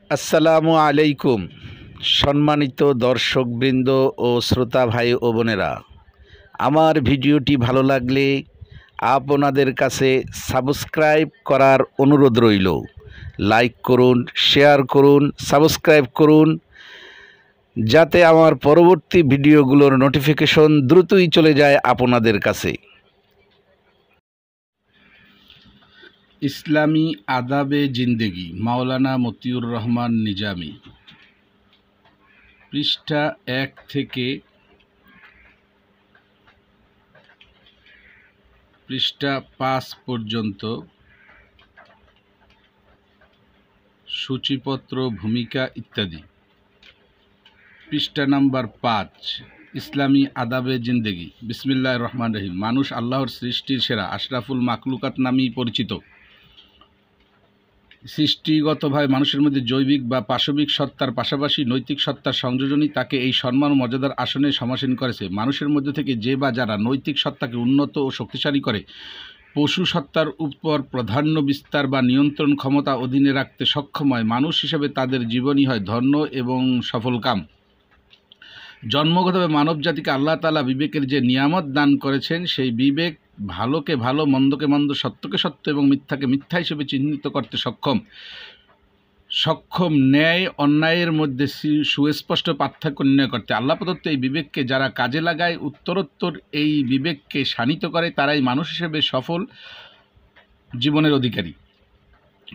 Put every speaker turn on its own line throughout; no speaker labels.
আসসালামু আলাইকুম। সম্মানিত দর্শকবৃন্দ ও শ্রোতা ভাই ও বোনেরা, আমার ভিডিওটি ভালো লাগলে আপনাদের কাছে সাবস্ক্রাইব করার অনুরোধ রইল। লাইক করুন, শেয়ার করুন, সাবস্ক্রাইব করুন, যাতে আমার পরবর্তী ভিডিওগুলোর নোটিফিকেশন দ্রুতই চলে যায় আপনাদের কাছে। ইসলামী আদাবে জিন্দেগি, মাওলানা মতিউর রহমান নিজামী, পৃষ্ঠা 1 থেকে পৃষ্ঠা 5 পর্যন্ত। সূচিপত্র, ভূমিকা ইত্যাদি। পৃষ্ঠা নাম্বার 5, ইসলামী আদাবে জিন্দেগি। বিসমিল্লাহির রহমানির রহিম। মানুষ আল্লাহর সৃষ্টির সেরা আশরাফুল মাখলুকাত নামেই পরিচিত। সৃষ্টিগতভাবে মানুষের মধ্যে জৈবিক বা পাশবিক সত্তার পাশাপাশি নৈতিক সত্তার সংযোজনই তাকে এই সম্মান ও মর্যাদার আসনে সমাসীন করেছে। মানুষের মধ্যে থেকে যে বা যারা নৈতিক সত্তাকে উন্নত ও শক্তিশালী করে পশু সত্তার উপর প্রাধান্য বিস্তার বা নিয়ন্ত্রণ ক্ষমতা অধীনে রাখতে সক্ষম হয়, মানুষ হিসেবে তাদের জীবনই হয় ধন্য এবং সফলকাম। জন্মগতভাবে মানব জাতিকে আল্লাহ তাআলা বিবেকের যে নিয়ামত দান করেছেন, সেই বিবেক ভালোকে ভালো, মন্দকে মন্দ, সত্যকে সত্য এবং মিথ্যাকে মিথ্যা হিসেবে চিহ্নিত করতে সক্ষম ন্যায় অন্যায়ের মধ্যে সুস্পষ্ট পার্থক্য নির্ণয় করতে। আল্লাহ প্রদত্ত এই বিবেককে যারা কাজে লাগায়, উত্তরোত্তর এই বিবেককে শানিত করে, তারাই মানুষ হিসেবে সফল জীবনের অধিকারী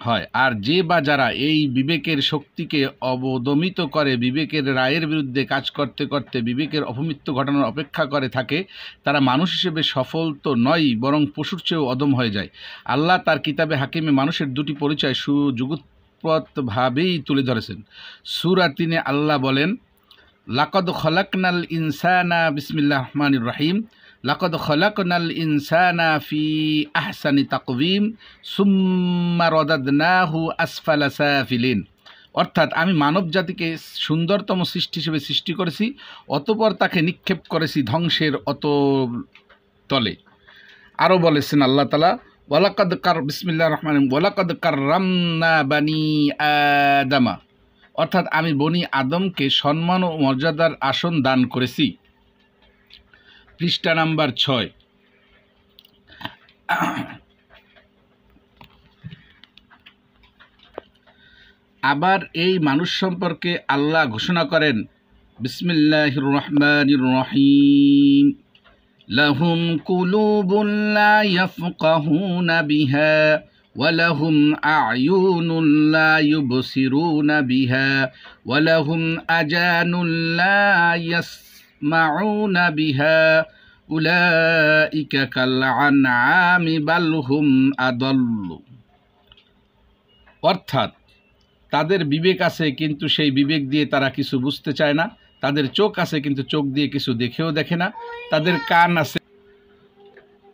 হয়। আর যে বা যারা এই বিবেকের শক্তিকে অবদমিত করে বিবেকের রায়ের বিরুদ্ধে কাজ করতে করতে বিবেকের অপমৃত্যু ঘটানোর অপেক্ষা করে থাকে, তারা মানুষ হিসেবে সফল তো নয়, বরং পশুর চেয়েও অদম হয়ে যায়। আল্লাহ তার কিতাবে হাকিমে মানুষের দুটি পরিচয় সুযুগতভাবেই তুলে ধরেছেন। সূরা 3-এ আল্লাহ বলেন, লাকাদ খলাকনাল ইনসানা, বিসমিল্লাহির রহমানির রহিম, লাকাদ খলাকনাল ইনসানা ফি আহসানি তাকওয়িম সুম্মা রাদাদনাহু আসফালা সাফিলিন। অর্থাৎ আমি মানব জাতিকে সুন্দরতম সৃষ্টি হিসেবে সৃষ্টি করেছি, অতঃপর তাকে নিক্ষেপ করেছি ধ্বংসের অতলে। আরও বলেছেন আল্লাহ তাআলা, বিসমিল্লাহির রহমানির রহিম, ওয়ালাকাদ কাররামনা বানি আদামা। অর্থাৎ আমি বনি আদমকে সম্মান ও মর্যাদার আসন দান করেছি। পৃষ্ঠা নাম্বার 6, আবার এই মানুষ সম্পর্কে আল্লাহ ঘোষণা করেন, বিসমিল্লাহির রহমানির রহিম, লাহুম কুলুবুন লা ইয়াফকাহুনা বিহা ওয়া লাহুম আ'য়ুনুন লা ইউবসিরুনা বিহা ওয়া লাহুম আযানুন লা ইয়াসমাউনা বিহা উলাইকা কাল আনআমি বাল হুম আদাল্লু। অর্থাৎ তাদের বিবেক আছে, কিন্তু সেই বিবেক দিয়ে তারা কিছু বুঝতে চায় না। তাদের চোখ আছে, কিন্তু চোখ দিয়ে কিছু দেখেও দেখে না। তাদের কান আছে,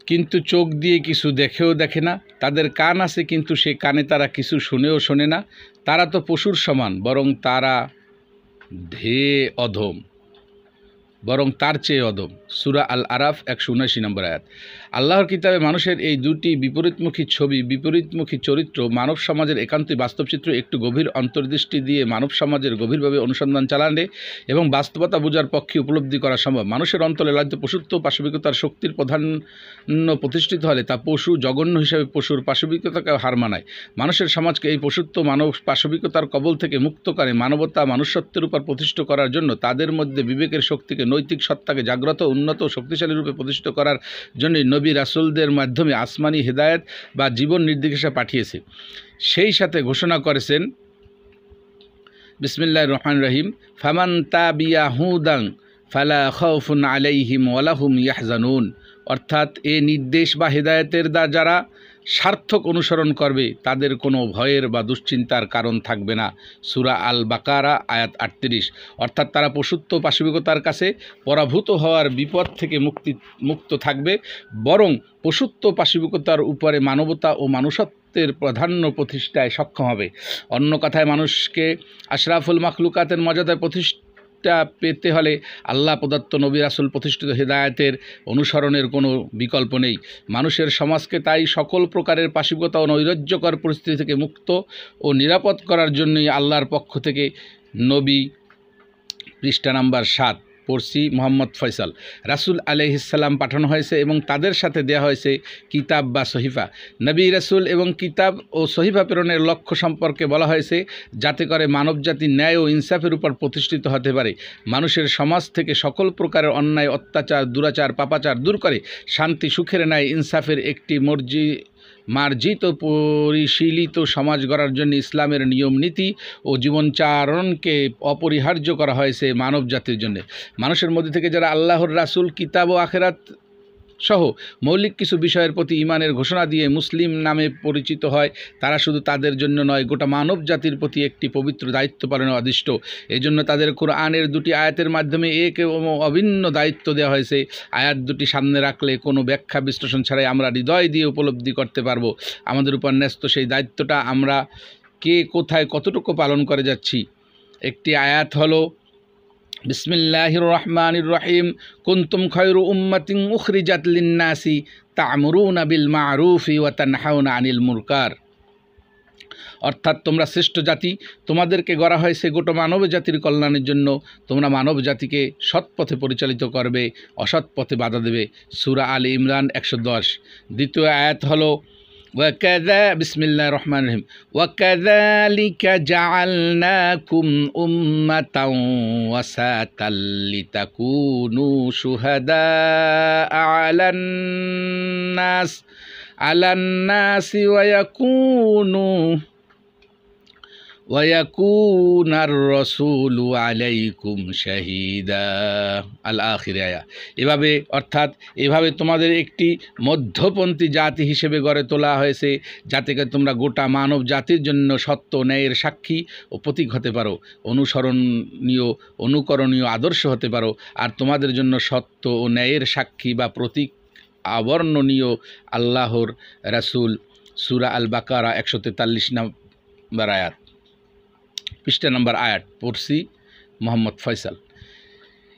কিন্তু চোখ দিয়ে কিছু দেখেও দেখে না। তাদের কান আছে, কিন্তু সে কানে তারা কিছু শুনেও শোনে না। তারা তো পশুর সমান, বরং তার চেয়ে অধম। সূরা আল আরাফ 179 নম্বর আয়াত। আল্লাহর কিতাবে মানুষের এই দুটি বিপরীতমুখী ছবি, বিপরীতমুখী চরিত্র মানব সমাজের একান্তই বাস্তব চিত্র। একটু গভীর অন্তর্দৃষ্টি দিয়ে মানব সমাজের গভীরভাবে অনুসন্ধান চালালে এবং বাস্তবতা বোঝার পক্ষে উপলব্ধি করা সম্ভব। মানুষের অন্তরে লালিত পশুত্ব পাশবিকতার শক্তির প্রাধান্য প্রতিষ্ঠিত হলে তা পশু জঘন্য হিসাবে পশুর পাশবিকতাকে হার মানায়। মানুষের সমাজকে এই পশুত্ব মানব পাশবিকতার কবল থেকে মুক্ত করে মানবতা মানুষ্যত্বের উপর প্রতিষ্ঠিত করার জন্য তাদের মধ্যে বিবেকের শক্তিকে, নৈতিক সত্তাকে জাগ্রত, উন্নত ও শক্তিশালী রূপে প্রতিষ্ঠিত করার জন্যই নবী রাসূলদের মাধ্যমে আসমানি হেদায়েত বা জীবন নির্দেশনা পাঠিয়েছে। সেই সাথে ঘোষণা করেছেন, বিসমিল্লাহির রহমানির রহিম, ফামান তাবিয়া হুদান ফালা খাউফুন আলাইহিম ওয়ালা হুম ইয়াহজানুন। অর্থাৎ এ নির্দেশ বা হেদায়েতের যারা সার্থক অনুসরণ করবে, তাদের কোনো ভয়ের বা দুশ্চিন্তার কারণ থাকবে না। সূরা আল বাকারা আয়াত 38। অর্থাৎ তারা পশুত্ব পাশবিকতার কাছে পরাভূত হওয়ার বিপদ থেকে মুক্ত থাকবে, বরং পশুত্ব পাশবিকতার উপরে মানবতা ও মানুষত্বের প্রাধান্য প্রতিষ্ঠায় সক্ষম হবে। অন্য কথায় মানুষকে আশরাফুল মাখলুকাতের মর্যাদায় হেদায়েতটা পেতে হলে আল্লাহ প্রদত্ত নবী রাসূল প্রতিষ্ঠিত হেদায়েতের অনুসরণের কোনো বিকল্প নেই। মানুষের সমাজকে তাই সকল প্রকারের পাশবিকতা ও নৈরাজ্যকর পরিস্থিতি থেকে মুক্ত ও নিরাপদ করার জন্যই আল্লাহর পক্ষ থেকে নবী, পৃষ্ঠা নাম্বার 7 পড়ছি, মোহাম্মদ ফয়সাল, রাসূল আলাইহিসসালাম পাঠানো হয়েছে এবং তাদের সাথে দেয়া হয়েছে কিতাব বা সহিফা। নবী, রাসূল এবং কিতাব ও সহিফা প্রেরণের লক্ষ্য সম্পর্কে বলা হয়েছে যাতে করে মানবজাতি ন্যায় ও ইনসাফের উপর প্রতিষ্ঠিত হতে পারে, মানুষের সমাজ থেকে সকল প্রকারের অন্যায়, অত্যাচার, দুরাচার, পাপাচার দূর করে শান্তি, সুখের ন্যায় ইনসাফের একটি মার্জিত পরিশীলিত সমাজ গড়ার জন্য ইসলামের নিয়ম নীতি ও জীবনচারণকে অপরিহার্য করা হয়েছে মানব জাতির জন্য। মানুষের মধ্যে থেকে যারা আল্লাহর রাসূল, কিতাব ও আখিরাত সহ মৌলিক কিছু বিষয়ের প্রতি ঈমানের ঘোষণা দিয়ে মুসলিম নামে পরিচিত হয়, তারা শুধু তাদের জন্য নয়, গোটা মানব জাতির প্রতি একটি পবিত্র দায়িত্ব পালনে অদিষ্ট। এই জন্য তাদের কোরআনের 2টি আয়াতের মাধ্যমে এক এবং অভিন্ন দায়িত্ব দেওয়া হয়েছে। আয়াত 2টি সামনে রাখলে কোনো ব্যাখ্যা বিশ্লেষণ ছাড়াই আমরা হৃদয় দিয়ে উপলব্ধি করতে পারবো আমাদের উপর ন্যস্ত সেই দায়িত্বটা আমরা কে, কোথায়, কতটুকু পালন করে যাচ্ছি। একটি আয়াত হলো বিসমিল্লাহির রহমানির রহিম, কুনতুম খায়রু উম্মাতিন উখরিজাত লিন-নাসি তা'মুরুনা বিল মা'রুফি ওয়া তানহাউনা আনিল মুনকার। অর্থাৎ তোমরা শ্রেষ্ঠ জাতি, তোমাদেরকে গড়া হয়েছে গোটা মানব জাতির কল্যাণের জন্য, তোমরা মানব জাতিকে সৎ পথে পরিচালিত করবে, অসৎ পথে বাধা দেবে। সূরা আলে ইমরান 110। দ্বিতীয় আয়াত হলো বিসমিল্লাহির রহমানির রহিম, ওয়াকাযালিকা জাআলনাকুম উম্মাতাও ওয়াসাতাল লিতাকুনু শুহাদাআ আলান নাসি ওয়ায়াকুনার রাসূলু আলাইকুম শাহীদা। আল আখির আয়া। এভাবে তোমাদের একটি মধ্যপন্থী জাতি হিসেবে গড়ে তোলা হয়েছে যাতে করে তোমরা গোটা মানব জাতির জন্য সত্য ন্যায়ের সাক্ষী ও প্রতীক হতে পারো, অনুকরণীয় আদর্শ হতে পারো। আর তোমাদের জন্য সত্য ও ন্যায়ের সাক্ষী বা প্রতীক অবর্ণনীয় আল্লাহর রাসূল। সূরা আল বাকারা 143 নম্বর আয়াত, পৃষ্ঠা নম্বর আয়াত পড়ছি, মোহাম্মদ ফয়সাল।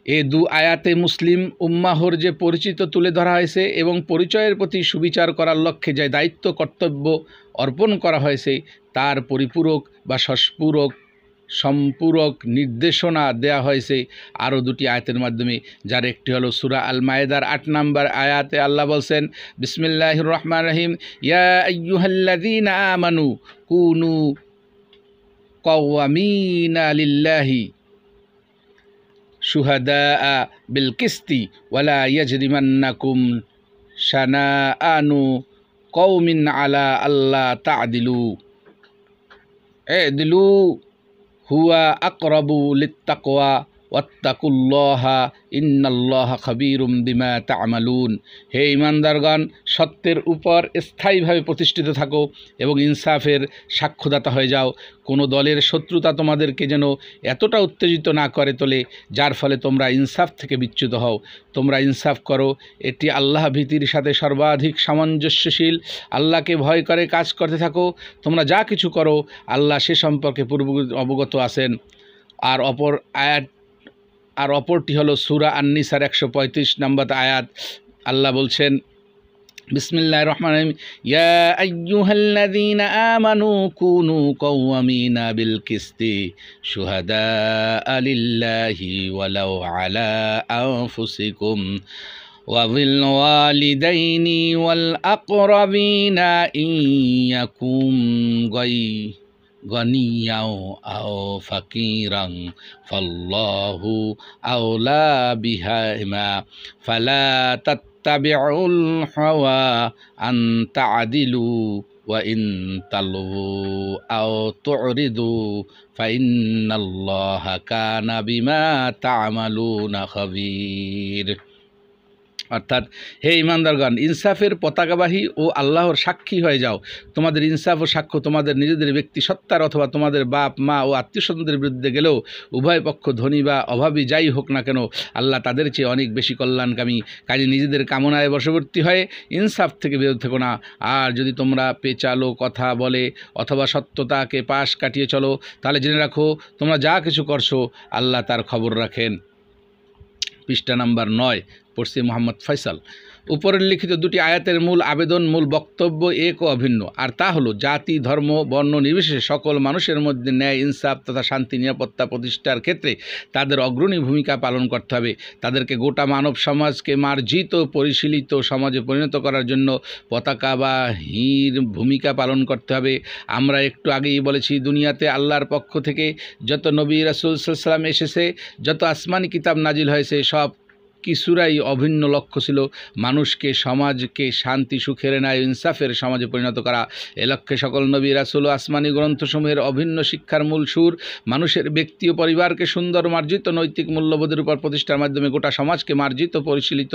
এই 2 আয়াতে মুসলিম উম্মাহর যে পরিচিত তুলে ধরা হয়েছে এবং পরিচয়ের প্রতি সুবিচার করার লক্ষ্যে যে দায়িত্ব কর্তব্য অর্পণ করা হয়েছে তার পরিপূরক বা সম্পূরক নির্দেশনা দেয়া হয়েছে আরও 2টি আয়াতের মাধ্যমে, যার একটি হলো সূরা আল মায়েদার 8 নম্বর আয়াতে আল্লাহ বলছেন বিসমিল্লাহির রহমানির রহিম, ইয়া আইয়ুহাল্লাযীনা আমানু কুনু কাওয়ামিনা লিল্লাহি শুহাদাআ বিল কিসতি ওয়ালা ইয়াজরিমান্নাকুম শানাআনু কওমিন আলা আল্লা তা'দিলু ই'দিলু হুয়া আকরাবু লিত্তাকওয়া ওয়াত্তাকুল্লাহা ইন্নাল্লাহা খাবীরুম বিমা তা'মালুন। হে ঈমানদারগণ, সত্যের উপর স্থায়ীভাবে প্রতিষ্ঠিত থাকো এবং ইনসাফের সাক্ষ্যদাতা হয়ে যাও। কোনো দলের শত্রুতা তোমাদেরকে যেন এতটা উত্তেজিত না করে তোলে যার ফলে তোমরা ইনসাফ থেকে বিচ্যুত হও। তোমরা ইনসাফ করো, এটি আল্লাহ ভীতির সাথে সর্বাধিক সামঞ্জস্যশীল। আল্লাহকে ভয় করে কাজ করতে থাকো। তোমরা যা কিছু করো আল্লাহ সে সম্পর্কে অবগত আছেন। আর অপরটি হলো সূরা আন-নিসার 135 নম্বর আয়াত। আল্লাহ বলছেন বিসমিল্লাহির রহমানির রহিম, ইয়া আইয়ুহাল্লাযীনা আমানু কুনু কাওয়ামিনা বিল কিসতি শুহাদাআ লিল্লাহি ওয়ালাউ আলা আনফুসিকুম ওয়া বিল ওয়ালিদাইনি ওয়াল আকরাবিনা ইন ইয়াকুম গনিয়াও আও ফাকিরান ফাল্লাহু আওলা বিহিমা ফালা তাত্তাবিউল হাওয়া আন তা'দিলু ওয়া ইন তালু আও তু'রিদু ফাইন্নাল্লাহা কানা বিমা তা'মালুনা খাবীর। অর্থাৎ হে ইমানদারগণ, ইনসাফের পতাকাবাহী ও আল্লাহর সাক্ষী হয়ে যাও। তোমাদের ইনসাফ ও সাক্ষ্য তোমাদের নিজেদের ব্যক্তি সত্তার অথবা তোমাদের বাপ মা ও আত্মীয়স্বজনদের বিরুদ্ধে গেলেও উভয় পক্ষ ধনী বা অভাবী যাই হোক না কেন, আল্লাহ তাদের চেয়ে অনেক বেশি কল্যাণকামী। কাজে নিজেদের কামনায় বশবর্তী হয়ে ইনসাফ থেকে বিরত থেকো না। আর যদি তোমরা পেঁচালো কথা বলে অথবা সত্যতাকে পাশ কাটিয়ে চলো, তাহলে জেনে রাখো তোমরা যা কিছু করছো আল্লাহ তার খবর রাখেন। পৃষ্ঠা নাম্বার 9, পড়ছি মোহাম্মদ ফয়সাল। উপরের লিখিত দুটি আয়াতের মূল আবেদন, মূল বক্তব্য এক ও অভিন্ন, আর তা হলো জাতি, ধর্ম, বর্ণ নির্বিশেষে সকল মানুষের মধ্যে ন্যায়, ইনসাফ তথা শান্তি নিরাপত্তা প্রতিষ্ঠার ক্ষেত্রে তাদের অগ্রণী ভূমিকা পালন করতে হবে। তাদেরকে গোটা মানব সমাজকে মার্জিত, পরিশীলিত সমাজে পরিণত করার জন্য পতাকাবাহীর ভূমিকা পালন করতে হবে। আমরা একটু আগেই বলেছি, দুনিয়াতে আল্লাহর পক্ষ থেকে যত নবী রাসূল সাল্লাল্লাহু আলাইহি ওয়াসাল্লাম এসেছে, যত আসমানি কিতাব নাজিল হয়েছে, সব কিছুরাই অভিন্ন লক্ষ্য ছিল মানুষকে, সমাজকে শান্তি, সুখের, ন্যায়, ইনসাফের সমাজে পরিণত করা। এ লক্ষ্যে সকল নবী রাসূল ও আসমানি গ্রন্থসমূহের অভিন্ন শিক্ষার মূল সুর মানুষের ব্যক্তি ও পরিবারকে সুন্দর, মার্জিত নৈতিক মূল্যবোধের উপর প্রতিষ্ঠার মাধ্যমে গোটা সমাজকে মার্জিত, পরিশীলিত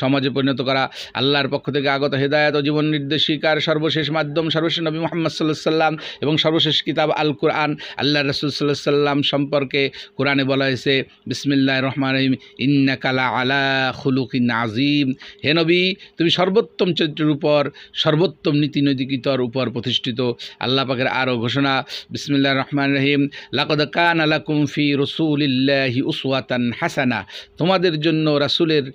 সমাজে পরিণত করা। আল্লাহর পক্ষ থেকে আগত হেদায়েত ও জীবন নির্দেশিকার সর্বশেষ মাধ্যম সর্বশেষ নবী মুহাম্মদ সাল্লাল্লাহু আলাইহি ওয়াসাল্লাম এবং সর্বশেষ কিতাব আল কুরআন। আল্লাহ রাসূল সাল্লাল্লাহু আলাইহি ওয়াসাল্লাম সম্পর্কে কোরআনে বলা হয়েছে, বিসমিল্লাহির রহমানির রহিম, ইন্নাকা আলা খুলুকিন আযীম। হে নবী, তুমি সর্বোত্তম চরিত্রের উপর, সর্বোত্তম নীতি নৈতিকতার উপর প্রতিষ্ঠিত। আল্লাহ পাকের আরও ঘোষণা, বিসমিল্লাহির রহমানির রহিম, লাকাদ কানা লাকুম ফি রাসূলিল্লাহি উসওয়াতুন হাসানাহ। তোমাদের জন্য রাসূলের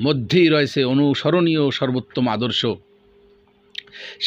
মধ্যেই রয়েছে অনুসরণীয় সর্বোত্তম আদর্শ।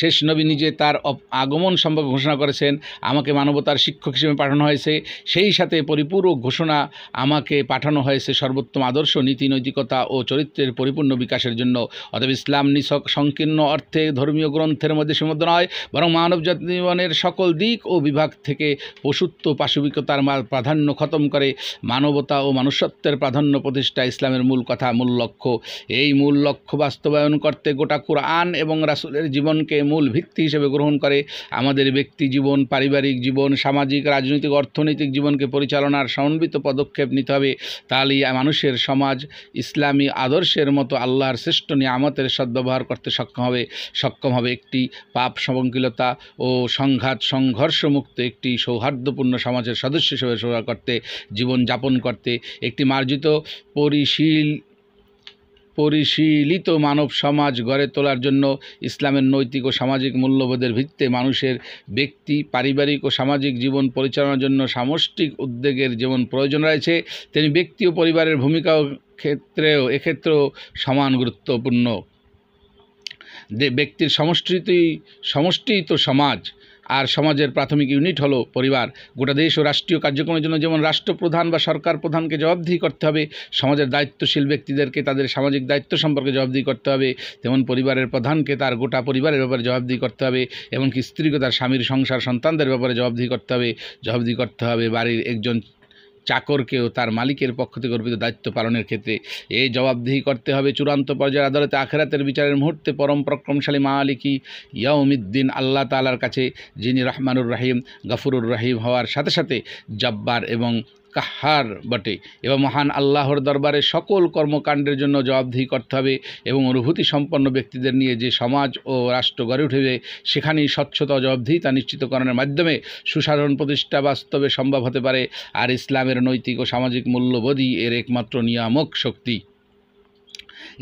শেষ নবী নিজে তার আগমন সম্পর্কে ঘোষণা করেছেন, আমাকে মানবতার শিক্ষক হিসেবে পাঠানো হয়েছে। সেই সাথে পরিপূরক ঘোষণা, আমাকে পাঠানো হয়েছে সর্বোত্তম আদর্শ, নীতি নৈতিকতা ও চরিত্রের পরিপূর্ণ বিকাশের জন্য। অতএব ইসলাম নিছক সংকীর্ণ অর্থে ধর্মীয় গ্রন্থের মধ্যে সীমাবদ্ধ নয়, বরং মানবজাতি জীবনের সকল দিক ও বিভাগ থেকে পশুত্ব, পাশবিকতার প্রাধান্য খতম করে মানবতা ও মনুষ্যত্বের প্রাধান্য প্রতিষ্ঠা ইসলামের মূল কথা, মূল লক্ষ্য। এই মূল লক্ষ্য বাস্তবায়ন করতে গোটা কুরআন এবং রাসূলের জীবনকে মূল ভিত্তি হিসেবে গ্রহণ করে আমাদের ব্যক্তি জীবন, পারিবারিক জীবন, সামাজিক, রাজনৈতিক, অর্থনৈতিক জীবনকে পরিচালনার সমন্বিত পদক্ষেপ নিতে হবে। তাহলেই মানুষের সমাজ ইসলামী আদর্শের মতো আল্লাহর শ্রেষ্ঠ নিয়ামতের সদ্ব্যবহার করতে সক্ষম হবে। একটি পাপ, সংকীর্ণতা ও সংঘর্ষমুক্ত একটি সৌহার্দ্যপূর্ণ সমাজের সদস্য হিসেবে সেবা করতে, জীবন যাপন করতে, একটি মার্জিত, পরিশীলিত মানব সমাজ গড়ে তোলার জন্য ইসলামের নৈতিক ও সামাজিক মূল্যবোধের ভিত্তিতে মানুষের ব্যক্তি, পারিবারিক ও সামাজিক জীবন পরিচালনার জন্য সামষ্টিক উদ্যোগের যেমন প্রয়োজন রয়েছে, তেমনি ব্যক্তি ও পরিবারের ভূমিকাও এক্ষেত্রেও সমান গুরুত্বপূর্ণ। ব্যক্তির সমষ্টিই তো সমাজ, আর সমাজের প্রাথমিক ইউনিট হলো পরিবার। গোটা দেশ ও রাষ্ট্রীয় কার্যক্রমের জন্য যেমন রাষ্ট্রপ্রধান বা সরকার প্রধানকে জবাবদিহি করতে হবে, সমাজের দায়িত্বশীল ব্যক্তিদেরকে তাদের সামাজিক দায়িত্ব সম্পর্কে জবাবদিহি করতে হবে, তেমন পরিবারের প্রধানকে তার গোটা পরিবারের ব্যাপারে জবাবদিহি করতে হবে, এমনকি স্ত্রীকে তার স্বামীর সংসার, সন্তানদের ব্যাপারে জবাবদিহি করতে হবে। বাড়ির একজন চাকরকেও তার মালিকের পক্ষ থেকে অর্পিত দায়িত্ব পালনের ক্ষেত্রে এই জবাবদিহি করতে হবে। চূড়ান্ত পর্যায়ের আদালতে আখিরাতের বিচারের মুহূর্তে পরম পরাক্রমশালী মালিকি ইয়াউমিদ্দিন আল্লাহ তাআলার কাছে, যিনি রহমানুর রহিম, গফুরুর রহিম হওয়ার সাথে সাথে জব্বার এবং কাহার বটে, এবং মহান আল্লাহর দরবারে সকল কর্মকাণ্ডের জন্য জবাবদিহি করতে হবে। এবং অনুভূতি সম্পন্ন ব্যক্তিদের নিয়ে যে সমাজ ও রাষ্ট্র গড়ে উঠবে, সেখানেই স্বচ্ছতা ও জবাবদিহিতা নিশ্চিতকরণের মাধ্যমে সুসাধারণ প্রতিষ্ঠা বাস্তবে সম্ভব হতে পারে। আর ইসলামের নৈতিক ও সামাজিক মূল্যবোধই এর একমাত্র নিয়ামক শক্তি।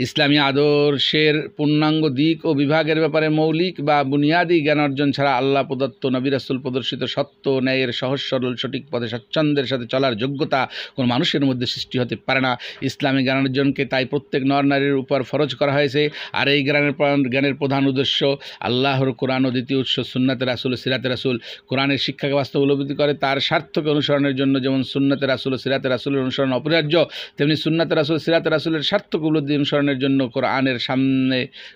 ইসলামী আদর্শের পূর্ণাঙ্গ দিক ও বিভাগের ব্যাপারে মৌলিক বা বুনিয়াদি জ্ঞান অর্জন ছাড়া আল্লাহ প্রদত্ত, নবী রাসূল প্রদর্শিত সত্য, ন্যায়ের সহজ সরল সঠিক পথে স্বাচ্ছন্দ্যের সাথে চলার যোগ্যতা কোনো মানুষের মধ্যে সৃষ্টি হতে পারে না। ইসলামী জ্ঞান অর্জনকে তাই প্রত্যেক নর নারীর উপর ফরজ করা হয়েছে। আর এই জ্ঞানের প্রধান উদ্দেশ্য আল্লাহর কোরআন ও দ্বিতীয় উৎস সুন্নাতে রাসূল ও সিরাতে রাসূল। কোরআনের শিক্ষাকে বাস্তব উপলব্ধি করে তার সার্থক অনুসরণের জন্য যেমন সুন্নাতে রাসূল ও সিরাতে রাসূলের অনুসরণ অপরিহার্য, তেমনি সুন্নাতে রাসূল, সিরাতে রাসূলের সার্থক উপলব্ধি অনুসরণের জন্য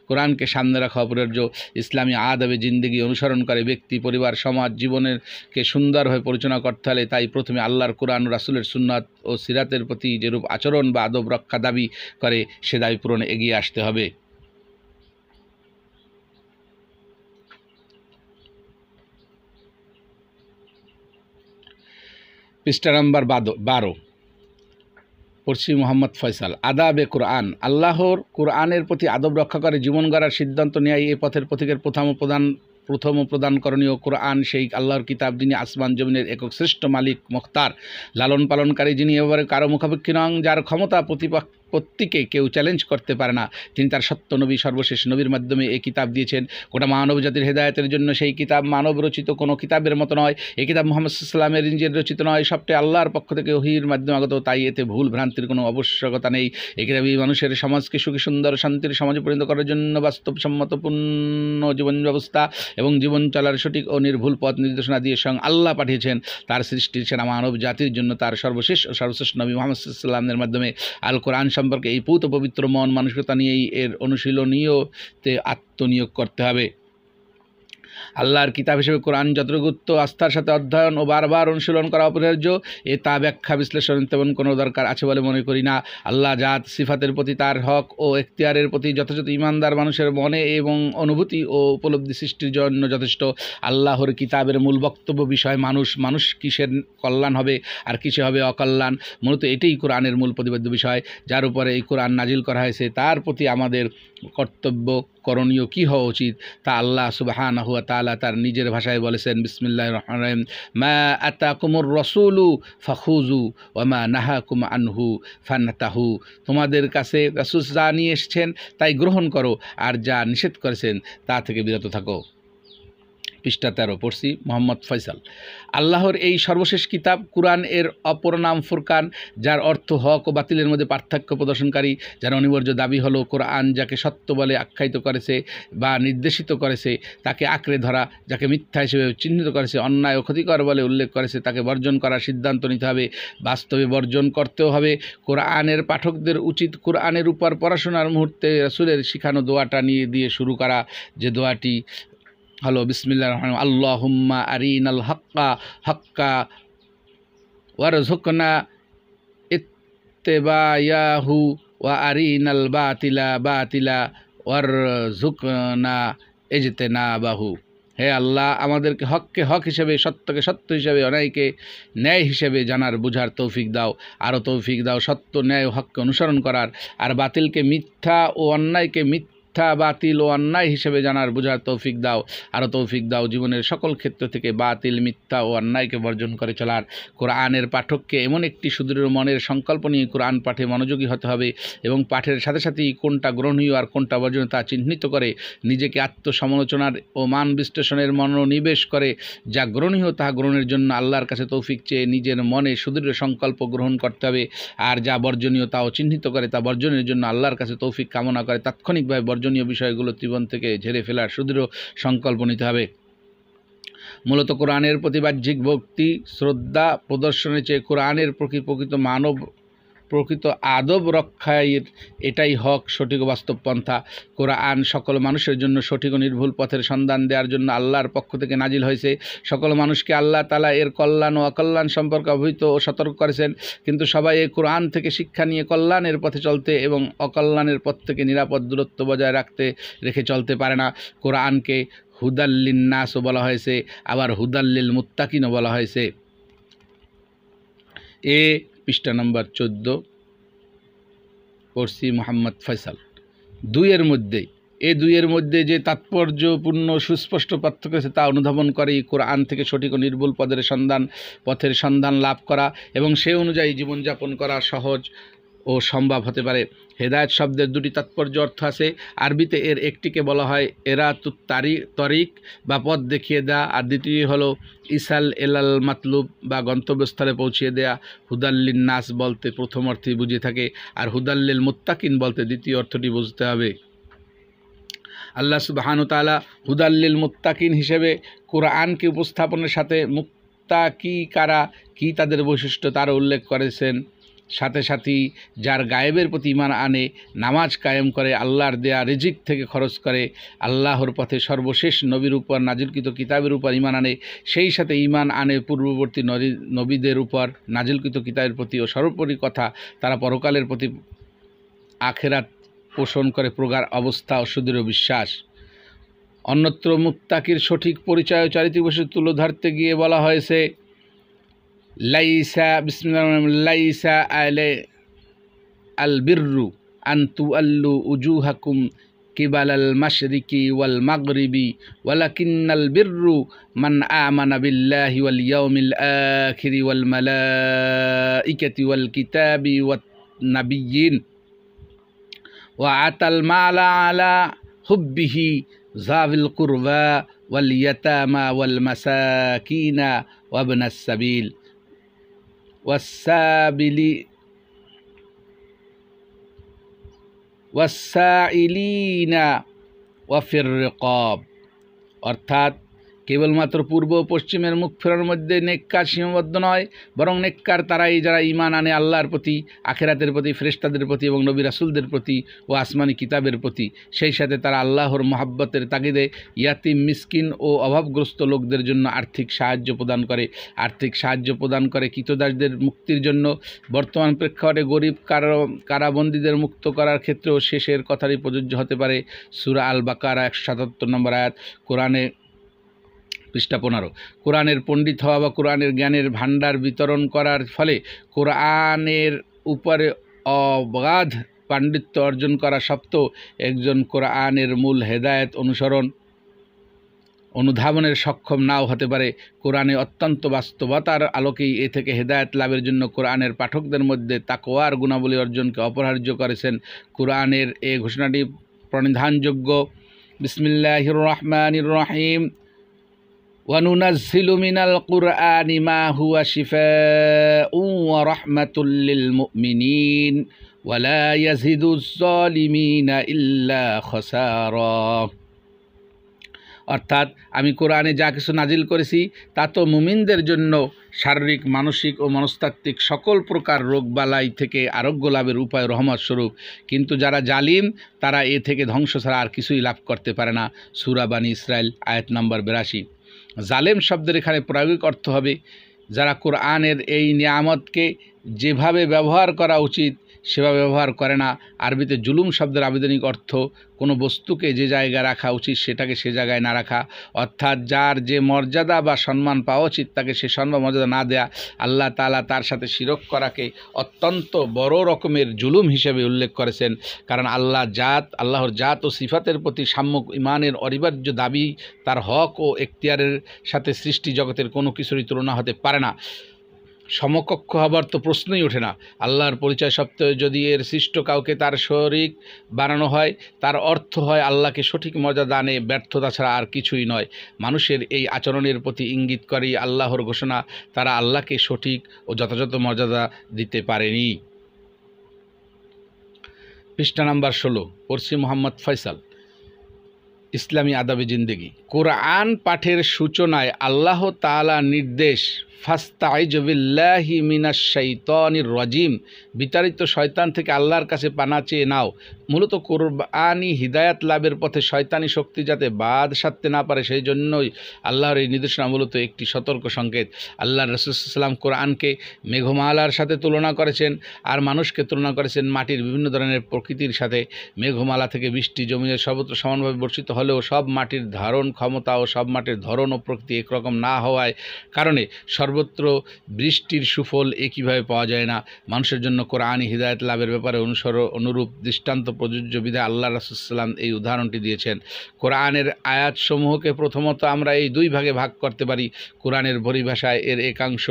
কোরআনকে সামনে রাখা অপরিহার্য। ইসলামী আদবে জিন্দেগি অনুসরণ করে ব্যক্তি, পরিবার, সমাজ জীবনেরকে সুন্দরভাবে পরিচালনা করতে হলে তাই প্রথমে আল্লাহর কোরআন ও রাসূলের সুন্নাত ও সিরাতের প্রতি যেরূপ আচরণ বা আদব রক্ষা দাবি করে, সে দাবি পূরণে এগিয়ে আসতে হবে। পৃষ্ঠা নাম্বার 12। পড়ছি মোহাম্মদ ফয়সাল। আদাবে কোরআন, আল্লাহর কোরআনের প্রতি আদব রক্ষা করে জীবন গড়ার সিদ্ধান্ত নেয় এই পথের পথিকের প্রথম প্রদান করণীয় কোরআন সেই আল্লাহর কিতাব, যিনি আসমান জমিনের একক শ্রেষ্ঠ মালিক মুখতার, লালন পালনকারী, যিনি এবারে কারো মুখাপেক্ষী নন, যার ক্ষমতা প্রত্যেকে কেউ চ্যালেঞ্জ করতে পারে না। তিনি তার সত্য নবী, সর্বশেষ নবীর মাধ্যমে এই কিতাব দিয়েছেন গোটা মানব জাতির হেদায়েতের জন্য। সেই কিতাব মানব রচিত কোনো কিতাবের মতো নয়। এই কিতাব মুহাম্মদ সাল্লামের নিজের রচিত নয়, সবটাই আল্লাহর পক্ষ থেকে ওহীর মাধ্যমে আগত, তাই এতে ভুল ভ্রান্তির কোনো আবশ্যকতা নেই। এই কিতাবই মানুষের সমাজকে সুখী সুন্দর শান্তির সমাজে পরিণত করার জন্য বাস্তবসম্মত পূর্ণ জীবন ব্যবস্থা এবং জীবন চলার সঠিক ও নির্ভুল পথ নির্দেশনা দিয়ে স্বয়ং আল্লাহ পাঠিয়েছেন তার সৃষ্টির সেরা মানব জাতির জন্য তার সর্বশেষ ও সর্বশ্রেষ্ঠ নবী মুহাম্মদ সাল্লামের মাধ্যমে। আল কোরআন সম্পর্কে এই পূত পবিত্র মন মানসিকতা নিয়েই এর অনুশীলনীয়তে আত্মনিয়োগ করতে হবে। আল্লাহর কিতাব হিসেবে কোরআন যতটুকু গুরুত্ব আস্থার সাথে অধ্যয়ন ও বারবার অনুশীলন করা অপরিহার্য, তা ব্যাখ্যা বিশ্লেষণ তেমন কোনো দরকার আছে বলে মনে করি না। আল্লাহ জাত সিফাতের প্রতি, তার হক ও এখতিয়ারের প্রতি যথাযথ ইমানদার মানুষের মনে এবং অনুভূতি ও উপলব্ধি সৃষ্টির জন্য যথেষ্ট। আল্লাহর কিতাবের মূল বক্তব্য বিষয় মানুষ কিসের কল্যাণ হবে আর কিসে হবে অকল্যাণ, মূলত এটাই কোরআনের মূল প্রতিপাদ্য বিষয়। যার উপরে এই কোরআন নাজিল করা হয়েছে তার প্রতি আমাদের কর্তব্য করণীয় কী হওয়া উচিত তা আল্লাহ সুবহানাহু ওয়া তাআলা তার নিজের ভাষায় বলেছেন। বিসমিল্লাহির রহমানির রহিম, মা আতাকুমুর রাসূলু ফাখুযু ওয়া মা নাহাকুম আনহু ফান্তাহু। তোমাদের কাছে রাসূল যা নিয়ে এসেছেন তাই গ্রহণ করো, আর যা নিষেধ করেছেন তা থেকে বিরত থাকো। পৃষ্ঠা 13 পড়ছি মোহাম্মদ ফয়সাল। আল্লাহর এই সর্বশেষ কিতাব কুরআন এর অপর নাম ফুরকান, যার অর্থ হক ও বাতিলের মধ্যে পার্থক্য প্রদর্শনকারী। যার অনিবার্য দাবি হলো কোরআন যাকে সত্য বলে আখ্যায়িত করেছে বা নির্দেশিত করেছে তাকে আঁকড়ে ধরা, যাকে মিথ্যা হিসেবে চিহ্নিত করেছে, অন্যায় ও ক্ষতিকর বলে উল্লেখ করেছে তাকে বর্জন করার সিদ্ধান্ত নিতে হবে, বাস্তবে বর্জন করতেও হবে। কোরআনের পাঠকদের উচিত কোরআনের উপর পড়াশোনার মুহূর্তে রাসূলের শিখানো দোয়াটা নিয়ে দিয়ে শুরু করা, যে দোয়াটি হলো বিসমিল্লাহির রহমানির রহিম, আল্লাহুম্মা আরিনাল হাক্কা হাক্কা ওয়ারযুকনা ইত্তিবায়াহু ওয়া আরিনাল বাতিলা বাতিলা ওয়ারযুকনা ইজতিনাবাহু। হে আল্লাহ, আমাদেরকে হককে হক হিসেবে, সত্যকে সত্য হিসেবে, অন্যায়কে ন্যায় হিসেবে জানার বুঝার তৌফিক দাও। আরও তৌফিক দাও সত্য ন্যায় ও হককে অনুসরণ করার, আর বাতিলকে মিথ্যা ও অন্যায়কে মিথ্যা বাতিল ও অন্যায় হিসেবে জানার বুঝার তৌফিক দাও। আরও তৌফিক দাও জীবনের সকল ক্ষেত্র থেকে বাতিল, মিথ্যা ও অন্যায়কে বর্জন করে চলার। কোরআনের পাঠককে এমন একটি সুদৃঢ় মনের সংকল্প নিয়ে কোরআন পাঠে মনোযোগী হতে হবে এবং পাঠের সাথে সাথেই কোনটা গ্রহণীয় আর কোনটা বর্জনীয় তা চিহ্নিত করে নিজেকে আত্মসমালোচনার ও মান বিশ্লেষণের মনোনিবেশ করে যা গ্রহণীয় তাহা গ্রহণের জন্য আল্লাহর কাছে তৌফিক চেয়ে নিজের মনে সুদৃঢ় সংকল্প গ্রহণ করতে হবে, আর যা বর্জনীয় তাও চিহ্নিত করে তা বর্জনের জন্য আল্লাহর কাছে তৌফিক কামনা করে তাৎক্ষণিকভাবে বর্জনীয় বিষয়গুলো জীবন থেকে ঝেড়ে ফেলার সুদৃঢ় সংকল্প নিতে হবে। মূলত কোরআনের প্রতি বাহ্যিক ভক্তি শ্রদ্ধা প্রদর্শনের চেয়ে কোরআনের প্রকৃত আদব রক্ষায়ের এটাই হক, সঠিক ও বাস্তব পন্থা। কোরআন সকল মানুষের জন্য সঠিক ও নির্ভুল পথের সন্ধান দেওয়ার জন্য আল্লাহর পক্ষ থেকে নাজিল হয়েছে। সকল মানুষকে আল্লাহ তাআলা এর কল্যাণ ও অকল্যাণ সম্পর্কে অবহিত ও সতর্ক করেছেন, কিন্তু সবাই এই কোরআন থেকে শিক্ষা নিয়ে কল্যাণের পথে চলতে এবং অকল্যাণের পথ থেকে নিরাপদ দূরত্ব বজায় রেখে চলতে পারে না। কোরআনকে হুদাল্লিন নাসও বলা হয়েছে, আবার হুদাল্লিল মুত্তাকিনও বলা হয়েছে। পৃষ্ঠা নম্বর 14 পড়ছি মোহাম্মদ ফয়সাল। দুইয়ের মধ্যে যে তাৎপর্যপূর্ণ সুস্পষ্ট পার্থক্য আছে তা অনুধাবন করে কোরআন থেকে সঠিক ও নির্ভুল পথের সন্ধান লাভ করা এবং সে অনুযায়ী জীবনযাপন করা সহজ ও সম্ভব হতে পারে। হেদায়েত শব্দের দুটি তাৎপর্য অর্থ আছে। আরবিতে এর একটিকে বলা হয় এরাতুত তরিক বা পথ দেখিয়ে দেয়া, আর দ্বিতীয় হলো ইসাল এলাল মাতলুব বা গন্তব্যস্থলে পৌঁছিয়ে দেয়া। হুদাল্লিন নাস বলতে প্রথম অর্থই বুঝিয়ে থাকে, আর হুদাল্লিল মুত্তাকিন বলতে দ্বিতীয় অর্থটি বুঝতে হবে। আল্লাহ সুবহানাহু ওয়া তাআলা হুদাল্লিল মুত্তাকিন হিসেবে কোরআনকে উপস্থাপনের সাথে মুত্তাকি কারা কি তাদের বৈশিষ্ট্য তার উল্লেখ করেছেন। সাথে সাথেই যার গায়েবের প্রতি ঈমান আনে, নামাজ কায়েম করে, আল্লাহর দেয়া রিজিক থেকে খরচ করে, আল্লাহর পথে সর্বশেষ নবীর উপর নাজিলকৃত কিতাবের উপর ঈমান আনে, সেই সাথে ঈমান আনে পূর্ববর্তী নবীদের উপর নাজিলকৃত কিতাবের প্রতি, ও সর্বোপরি কথা তারা পরকালের প্রতি আখিরাত পোষণ করে প্রগাঢ় অবস্থা ও সুদৃঢ় বিশ্বাস। অন্যত্র মুত্তাকির সঠিক পরিচয় ও চারিত্রিক বৈশিষ্ট্য তুলে ধরতে গিয়ে বলা হয়েছে লাইসা আল বিররু আন তুআল্লু উজুহাকুম কিবালাল মাশরিকি ওয়াল মাগরিবি ওয়ালাকিন্নাল বিররু মান আমানা বিল্লাহি ওয়াল ইয়াউমিল আখিরি ওয়াল মালাইকাতি ওয়াল কিতাবি ওয়াত নাবিয়্যিন ওয়া আতাল মালা আলা হুব্বিহি যাবিল কুরবা ওয়াল ইয়াতামা ওয়াল মাসাকিনা ওয়া ইবনাস সাবিল ওয়াসাইলিনা ওয়াফির রিকাব। অর্থাৎ কেবলমাত্র পূর্ব ও পশ্চিমের মুখ ফেরার মধ্যে নেককার সীমাবদ্ধ নয়, বরং নেককার তারাই যারা ঈমান আনে আল্লাহর প্রতি, আখিরাতের প্রতি, ফেরেশতাদের প্রতি এবং নবী রাসূলদের প্রতি ও আসমানি কিতাবের প্রতি। সেই সাথে তারা আল্লাহর মহাব্বতের তাগিদে ইয়াতিম, মিসকিন ও অভাবগ্রস্ত লোকদের জন্য আর্থিক সাহায্য প্রদান করে কৃতদাসদের মুক্তির জন্য। বর্তমান প্রেক্ষাপটে গরিব কারাবন্দীদের মুক্ত করার ক্ষেত্রেও শেষের কথাটি প্রযোজ্য হতে পারে। সূরা আল বাকারা 177 নম্বর আয়াত। কোরআনে পৃষ্ঠা 15। কোরআনের পণ্ডিত হওয়া বা কোরআনের জ্ঞানের ভাণ্ডার বিতরণ করার ফলে কোরআনের উপরে অবাধ পাণ্ডিত্য অর্জন করা সত্ত্বেও একজন কোরআনের মূল হেদায়েত অনুধাবনের সক্ষম নাও হতে পারে। কোরআনে অত্যন্ত বাস্তবতার আলোকেই এ থেকে হেদায়েত লাভের জন্য কোরআনের পাঠকদের মধ্যে তাকওয়ার গুণাবলী অর্জনকে অপরিহার্য করেছেন। কোরআনের এই ঘোষণাটি প্রণিধানযোগ্য। বিসমিল্লাহির রহমানির রহিম। ওয়ানুনাজ্জিলু মিনাল কুরআনি মা হুয়া শিফাউন ওয়া রাহমাতুল লিল মুমিনিন ওয়া লা ইয়াজিদুজ জালিমিনা ইল্লা খাসারা। অর্থাৎ আমি কোরআনে যা কিছু নাজিল করেছি তা তো মুমিনদের জন্য শারীরিক, মানসিক ও মনস্তাত্ত্বিক সকল প্রকার রোগবালাই থেকে আরোগ্য লাভের উপায় রহমত স্বরূপ, কিন্তু যারা জালিম তারা এ থেকে ধ্বংস ছাড়া আর কিছুই লাভ করতে পারে না। সূরা বানী ইসরাইল আয়াত নম্বর 82। জালেম শব্দের এখানে প্রায়োগিক অর্থ হবে যারা কোরআনের এই নিয়ামতকে যেভাবে ব্যবহার করা উচিত সেভাবে ব্যবহার করে না। আরবিতে জুলুম শব্দের আবেদনিক অর্থ কোনো বস্তুকে যে জায়গায় রাখা উচিত সেটাকে সে জায়গায় না রাখা, অর্থাৎ যার যে মর্যাদা বা সম্মান পাওয়া উচিত তাকে সে সম্মান মর্যাদা না দেয়া। আল্লাহ তাআলা তার সাথে শিরক করাকে অত্যন্ত বড় রকমের জুলুম হিসেবে উল্লেখ করেছেন, কারণ আল্লাহর জাত ও সিফাতের প্রতি সাম্যক ইমানের অনিবার্য দাবি তার হক ও এখতিয়ারের সাথে সৃষ্টি জগতের কোনো কিছুরই তুলনা হতে পারে না। সমকক্ষ হবার তো প্রশ্নই ওঠে না। আল্লাহর পরিচয় সত্ত্বেও যদি এর সৃষ্ট কাউকে তার শরীক বানানো হয়, তার অর্থ হয় আল্লাহকে সঠিক মর্যাদা দানে ব্যর্থতা ছাড়া আর কিছুই নয়। মানুষের এই আচরণের প্রতি ইঙ্গিত করে আল্লাহর ঘোষণা, তারা আল্লাহকে সঠিক ও যথাযথ মর্যাদা দিতে পারেনি। পৃষ্ঠা নাম্বার 16 পড়ছি মোহাম্মদ ফয়সাল, ইসলামী আদাবে জিন্দেগি। কোরআন পাঠের সূচনায় আল্লাহ তাআলা নির্দেশ ফাস্তাইযু বিল্লাহি মিনাশ শাইতানির রাজিম, বিতাড়িত শয়তান থেকে আল্লাহর কাছে পানা চেয়ে নাও। মূলত কোরআনি হিদায়াত লাভের পথে শয়তানি শক্তি যাতে বাদ সাধতে না পারে সেই জন্যই আল্লাহর এই নির্দেশনা মূলত একটি সতর্ক সংকেত। আল্লাহর রাসূল সাল্লাল্লাহু আলাইহি ওয়াসাল্লাম কোরআনকে মেঘমালার সাথে তুলনা করেছেন আর মানুষকে তুলনা করেছেন মাটির বিভিন্ন ধরনের প্রকৃতির সাথে। মেঘমালা থেকে বৃষ্টি জমিনের সর্বত্র সমানভাবে বর্ষিত হলেও সব মাটির ধারণ ক্ষমতা ও সব মাটির ধরন ও প্রকৃতি একরকম না হওয়ায় কারণে সর্বত্র বৃষ্টির সুফল একইভাবে পাওয়া যায় না। মানুষের জন্য কোরআনি হিদায়াত লাভের ব্যাপারে অনুরূপ দৃষ্টান্ত প্রযোজ্য বিধায় আল্লাহ রাসূল সাল্লাল্লাহু আলাইহি ওয়াসাল্লাম এই উদাহরণটি দিয়েছেন। কোরআনের আয়াতসমূহকে প্রথমত আমরা এই দুই ভাগে ভাগ করতে পারি। কোরআনের পরিভাষায় এর একাংশ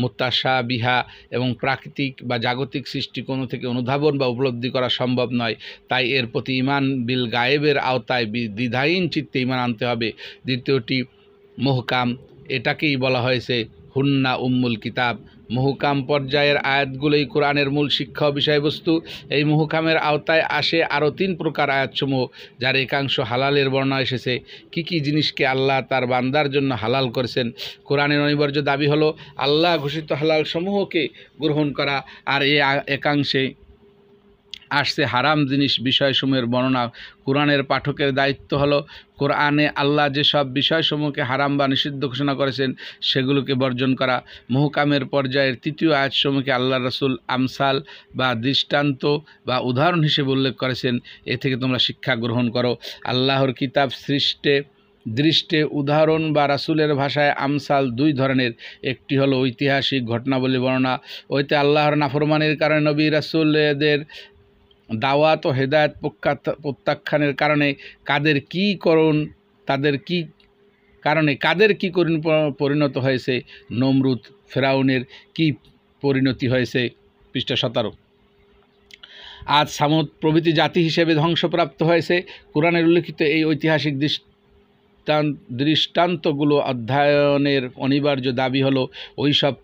মুতাশাবিহা এবং প্রাকৃতিক বা জাগতিক সৃষ্টিকোণ থেকে অনুধাবন বা উপলব্ধি করা সম্ভব নয়, তাই এর প্রতি ঈমান বিল গায়েবের আওতায় দ্বিধাহীন চিত্তে ঈমান আনতে হবে। দ্বিতীয়টি মুহকাম, এটাকেই বলা হয়েছে হুন্না উম্মুল কিতাব। মুহকাম পর্যায়ের আয়াতগুলোই কোরআনের মূল শিক্ষা ও বিষয়বস্তু। এই মুহকামের আওতায় আসে আরও 3 প্রকার আয়াতসমূহ, যার একাংশ হালালের বর্ণনা এসেছে। কি জিনিসকে আল্লাহ তার বান্দার জন্য হালাল করেছেন। কোরআনের অনিবার্য দাবি হলো আল্লাহ ঘোষিত হালাল সমূহকে গ্রহণ করা, আর এই একাংশে আসছে হারাম জিনিস বিষয়সমূহের বর্ণনা। কোরআনের পাঠকের দায়িত্ব হলো কোরআনে আল্লাহ যেসব বিষয়সমূহকে হারাম বা নিষিদ্ধ ঘোষণা করেছেন সেগুলোকে বর্জন করা। মুহকামের পর্যায়ের 3য় আয়াতসমূহকে আল্লাহ রাসূল আমসাল বা দৃষ্টান্ত বা উদাহরণ হিসেবে উল্লেখ করেছেন। এ থেকে তোমরা শিক্ষা গ্রহণ করো। আল্লাহর কিতাব সৃষ্টে দৃষ্টে উদাহরণ বা রাসূলের ভাষায় আমসাল দুই ধরনের। একটি হলো ঐতিহাসিক ঘটনাবলী বর্ণনা, ওইতে আল্লাহর নাফরমানির কারণে নবী রাসূলদের দাওয়াত ও হেদায়েত প্রত্যাখ্যানের কারণে কাদের কি করুণ পরিণত হয়েছে, নমরুদ ফেরাউনের কি পরিণতি হয়েছে। পৃষ্ঠা 17। আজ সামুদ প্রভৃতি জাতি হিসেবে ধ্বংসপ্রাপ্ত হয়েছে। কোরআনের উল্লিখিত এই ঐতিহাসিক দৃষ্টান্তগুলো অধ্যয়নের অনিবার্য দাবি হলো ওই সব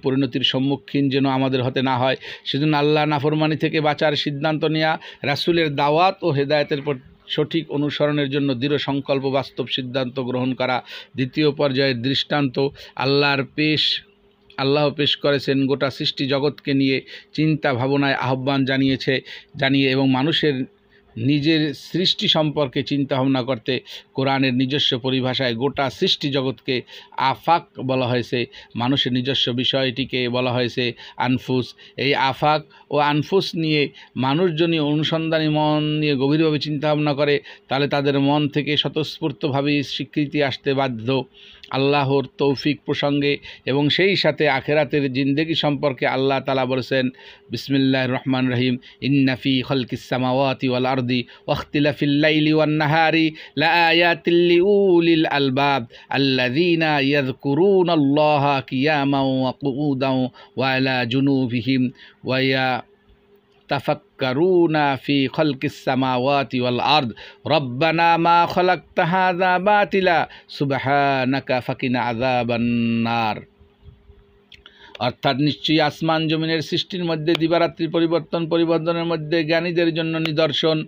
পরিণতির সম্মুখীন যেন আমাদের হতে না হয়। সেজন্য আল্লাহ নাফরমানি থেকে বাঁচার সিদ্ধান্ত নেওয়া, রাসূলের দাওয়াত ও হেদায়েতের সঠিক অনুসরণের জন্য দৃঢ় সংকল্প বাস্তব সিদ্ধান্ত গ্রহণ করা। দ্বিতীয় পর্যায়ের দৃষ্টান্ত আল্লাহ পেশ করেছেন গোটা সৃষ্টি জগৎকে নিয়ে চিন্তা ভাবনায় আহ্বান জানিয়ে এবং মানুষের নিজের সৃষ্টি সম্পর্কে চিন্তা ভাবনা করতে। কোরআনের নিজস্ব পরিভাষায় গোটা সৃষ্টি জগৎকে আফাক বলা হয়েছে, মানুষের নিজস্ব বিষয়টিকে বলা হয়েছে আনফুস। এই আফাক ও আনফুস নিয়ে মানুষজনই অনুসন্ধানী মন নিয়ে গভীরভাবে চিন্তা ভাবনা করে, তাহলে তাদের মন থেকে স্বতঃস্ফূর্তভাবেই স্বীকৃতি আসতে বাধ্য আল্লাহর তৌফিক প্রসঙ্গে এবং সেই সাথে আখেরাতের জিন্দেগি সম্পর্কে। আল্লাহ তাআলা বলেছেন, বিসমিল্লাহির রহমানির রহিম, ইন্না ফি খালকিস সামাওয়াতি ওয়াল আরদি ওয়াখতিলাফিল লাইলি ওয়ান নাহারি লাআয়াতিল লিউলিল আলবাব আল্লাযীনা ইয়াযকুরুনাল্লাহা কিয়ামান ওয়া কুউদান ওয়া আলা জুনুবিহিম ওয়া তাফাক্কারুনা ফি খালকিস সামাওয়াতি ওয়াল আরদ রব্বানা মা খালাকতা হাযা বাতিলা সুবহানাকা ফাকিনা আযাবান নার। অর্থাৎ নিশ্চয়ই আসমান জমিনের সৃষ্টির মধ্যে দিবারাত্রির পরিবর্তনের মধ্যে জ্ঞানীদের জন্য নিদর্শন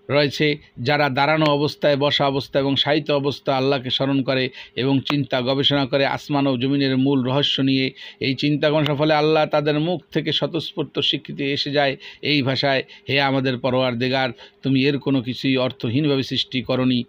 রয়েছে, যারা দাঁড়ানো অবস্থায়, বসা অবস্থা এবং শায়িত অবস্থা আল্লাহকে স্মরণ করে এবং চিন্তা গবেষণা করে আসমান ও জমিনের মূল রহস্য নিয়ে। এই চিন্তা গবেষণার ফলে আল্লাহ তাদের মুখ থেকে স্বতঃস্ফূর্ত স্বীকৃতি এসে যায় এই ভাষায়, হে আমাদের পরওয়ারদিগার, তুমি এর কোনো কিছুই অর্থহীনভাবে সৃষ্টি করনি,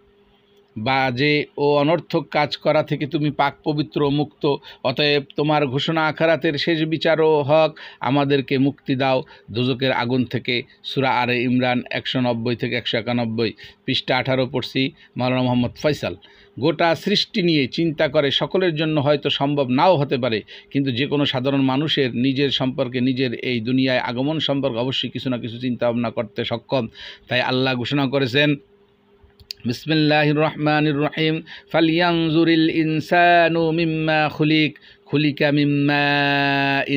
বাজে ও অনর্থক কাজ করা থেকে তুমি পাক পবিত্র ও মুক্ত। অতএব তোমার ঘোষণা আখিরাতের শেষ বিচার ও হক, আমাদেরকে মুক্তি দাও দোজকের আগুন থেকে। সূরা আলে ইমরান 190 থেকে 191। পৃষ্ঠা 18 পড়ছি মাওলানা মোহাম্মদ ফয়সাল। গোটা সৃষ্টি নিয়ে চিন্তা করে সকলের জন্য হয়তো সম্ভব নাও হতে পারে, কিন্তু যে কোনো সাধারণ মানুষের নিজের সম্পর্কে, নিজের এই দুনিয়ায় আগমন সম্পর্কে অবশ্যই কিছু না কিছু চিন্তা ভাবনা করতে সক্ষম। তাই আল্লাহ ঘোষণা করেছেন, বিসমিল্লাহির রহমানির রহিম, ফালইয়ানজুরিল ইনসানু মিম্মা খুলিকা মিম্মা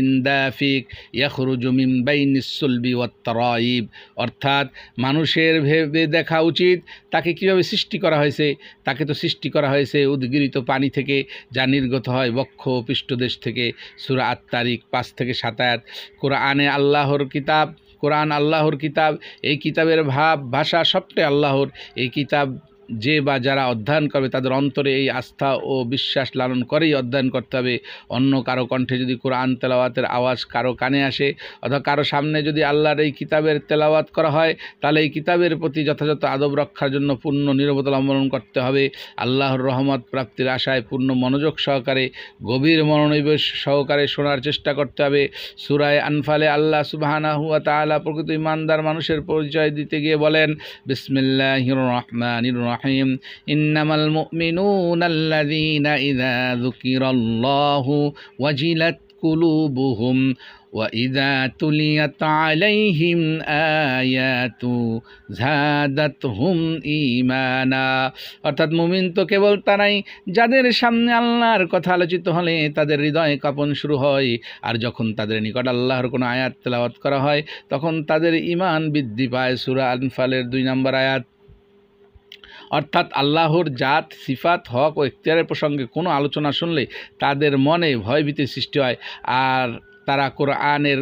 ইনদাফিক ইয়াখরুজু মিন বাইনিস সুলবি ওয়াত তারাইব। অর্থাৎ মানুষের ভেবে দেখা উচিত তাকে কীভাবে সৃষ্টি করা হয়েছে। তাকে তো সৃষ্টি করা হয়েছে উদ্গীরিত পানি থেকে, যা নির্গত হয় বক্ষ ও পৃষ্ঠদেশ থেকে। সূরা আত-তারিক 5 থেকে 7 আয়াত। কোরআন আল্লাহর কিতাব। এই কিতাবের ভাষা সবটাই আল্লাহর। এই কিতাব যে বা যারা অধ্যয়ন করবে তাদের অন্তরে এই আস্থা ও বিশ্বাস লালন করেই অধ্যয়ন করতে হবে। অন্য কারো কণ্ঠে যদি কোরআন তেলাওয়াতের আওয়াজ কারো কানে আসে অথবা কারো সামনে যদি আল্লাহর এই কিতাবের তেলাওয়াত করা হয়, তাহলে এই কিতাবের প্রতি যথাযথ আদব রক্ষার জন্য পূর্ণ নীরবতা অবলম্বন করতে হবে। আল্লাহর রহমত প্রাপ্তির আশায় পূর্ণ মনোযোগ সহকারে, গভীর মনোনিবেশ সহকারে শোনার চেষ্টা করতে হবে। সূরা আনফালে আল্লাহ সুবহানাহু ওয়া তাআলা প্রকৃত ঈমানদার মানুষের পরিচয় দিতে গিয়ে বলেন, বিসমিল্লাহির রহমানির রহিম, ইন্নামাল মুমিনুনাল্লাযীনা ইযা যুকিরাল্লাহু ওয়াজিলাত কুলুবুহুম ওয়া ইযা তুলিয়াত আলাইহিম আয়াতু যাদাতহুম ঈমানা। অর্থাৎ মুমিন তো কেবল তারাই যাদের সামনে আল্লাহর কথা আলোচিত হলে তাদের হৃদয়ে কাঁপন শুরু হয়, আর যখন তাদের নিকট আল্লাহর কোনো আয়াত তেলাওয়াত করা হয় তখন তাদের ঈমান বৃদ্ধি পায়। সূরা আনফালের 2 নম্বর আয়াত। অর্থাৎ আল্লাহর জাত, সিফাত, হক ও ইখতিয়ারের প্রসঙ্গে কোনো আলোচনা শুনলে তাদের মনে ভয়ভীতির সৃষ্টি হয়, আর তারা কোরআনের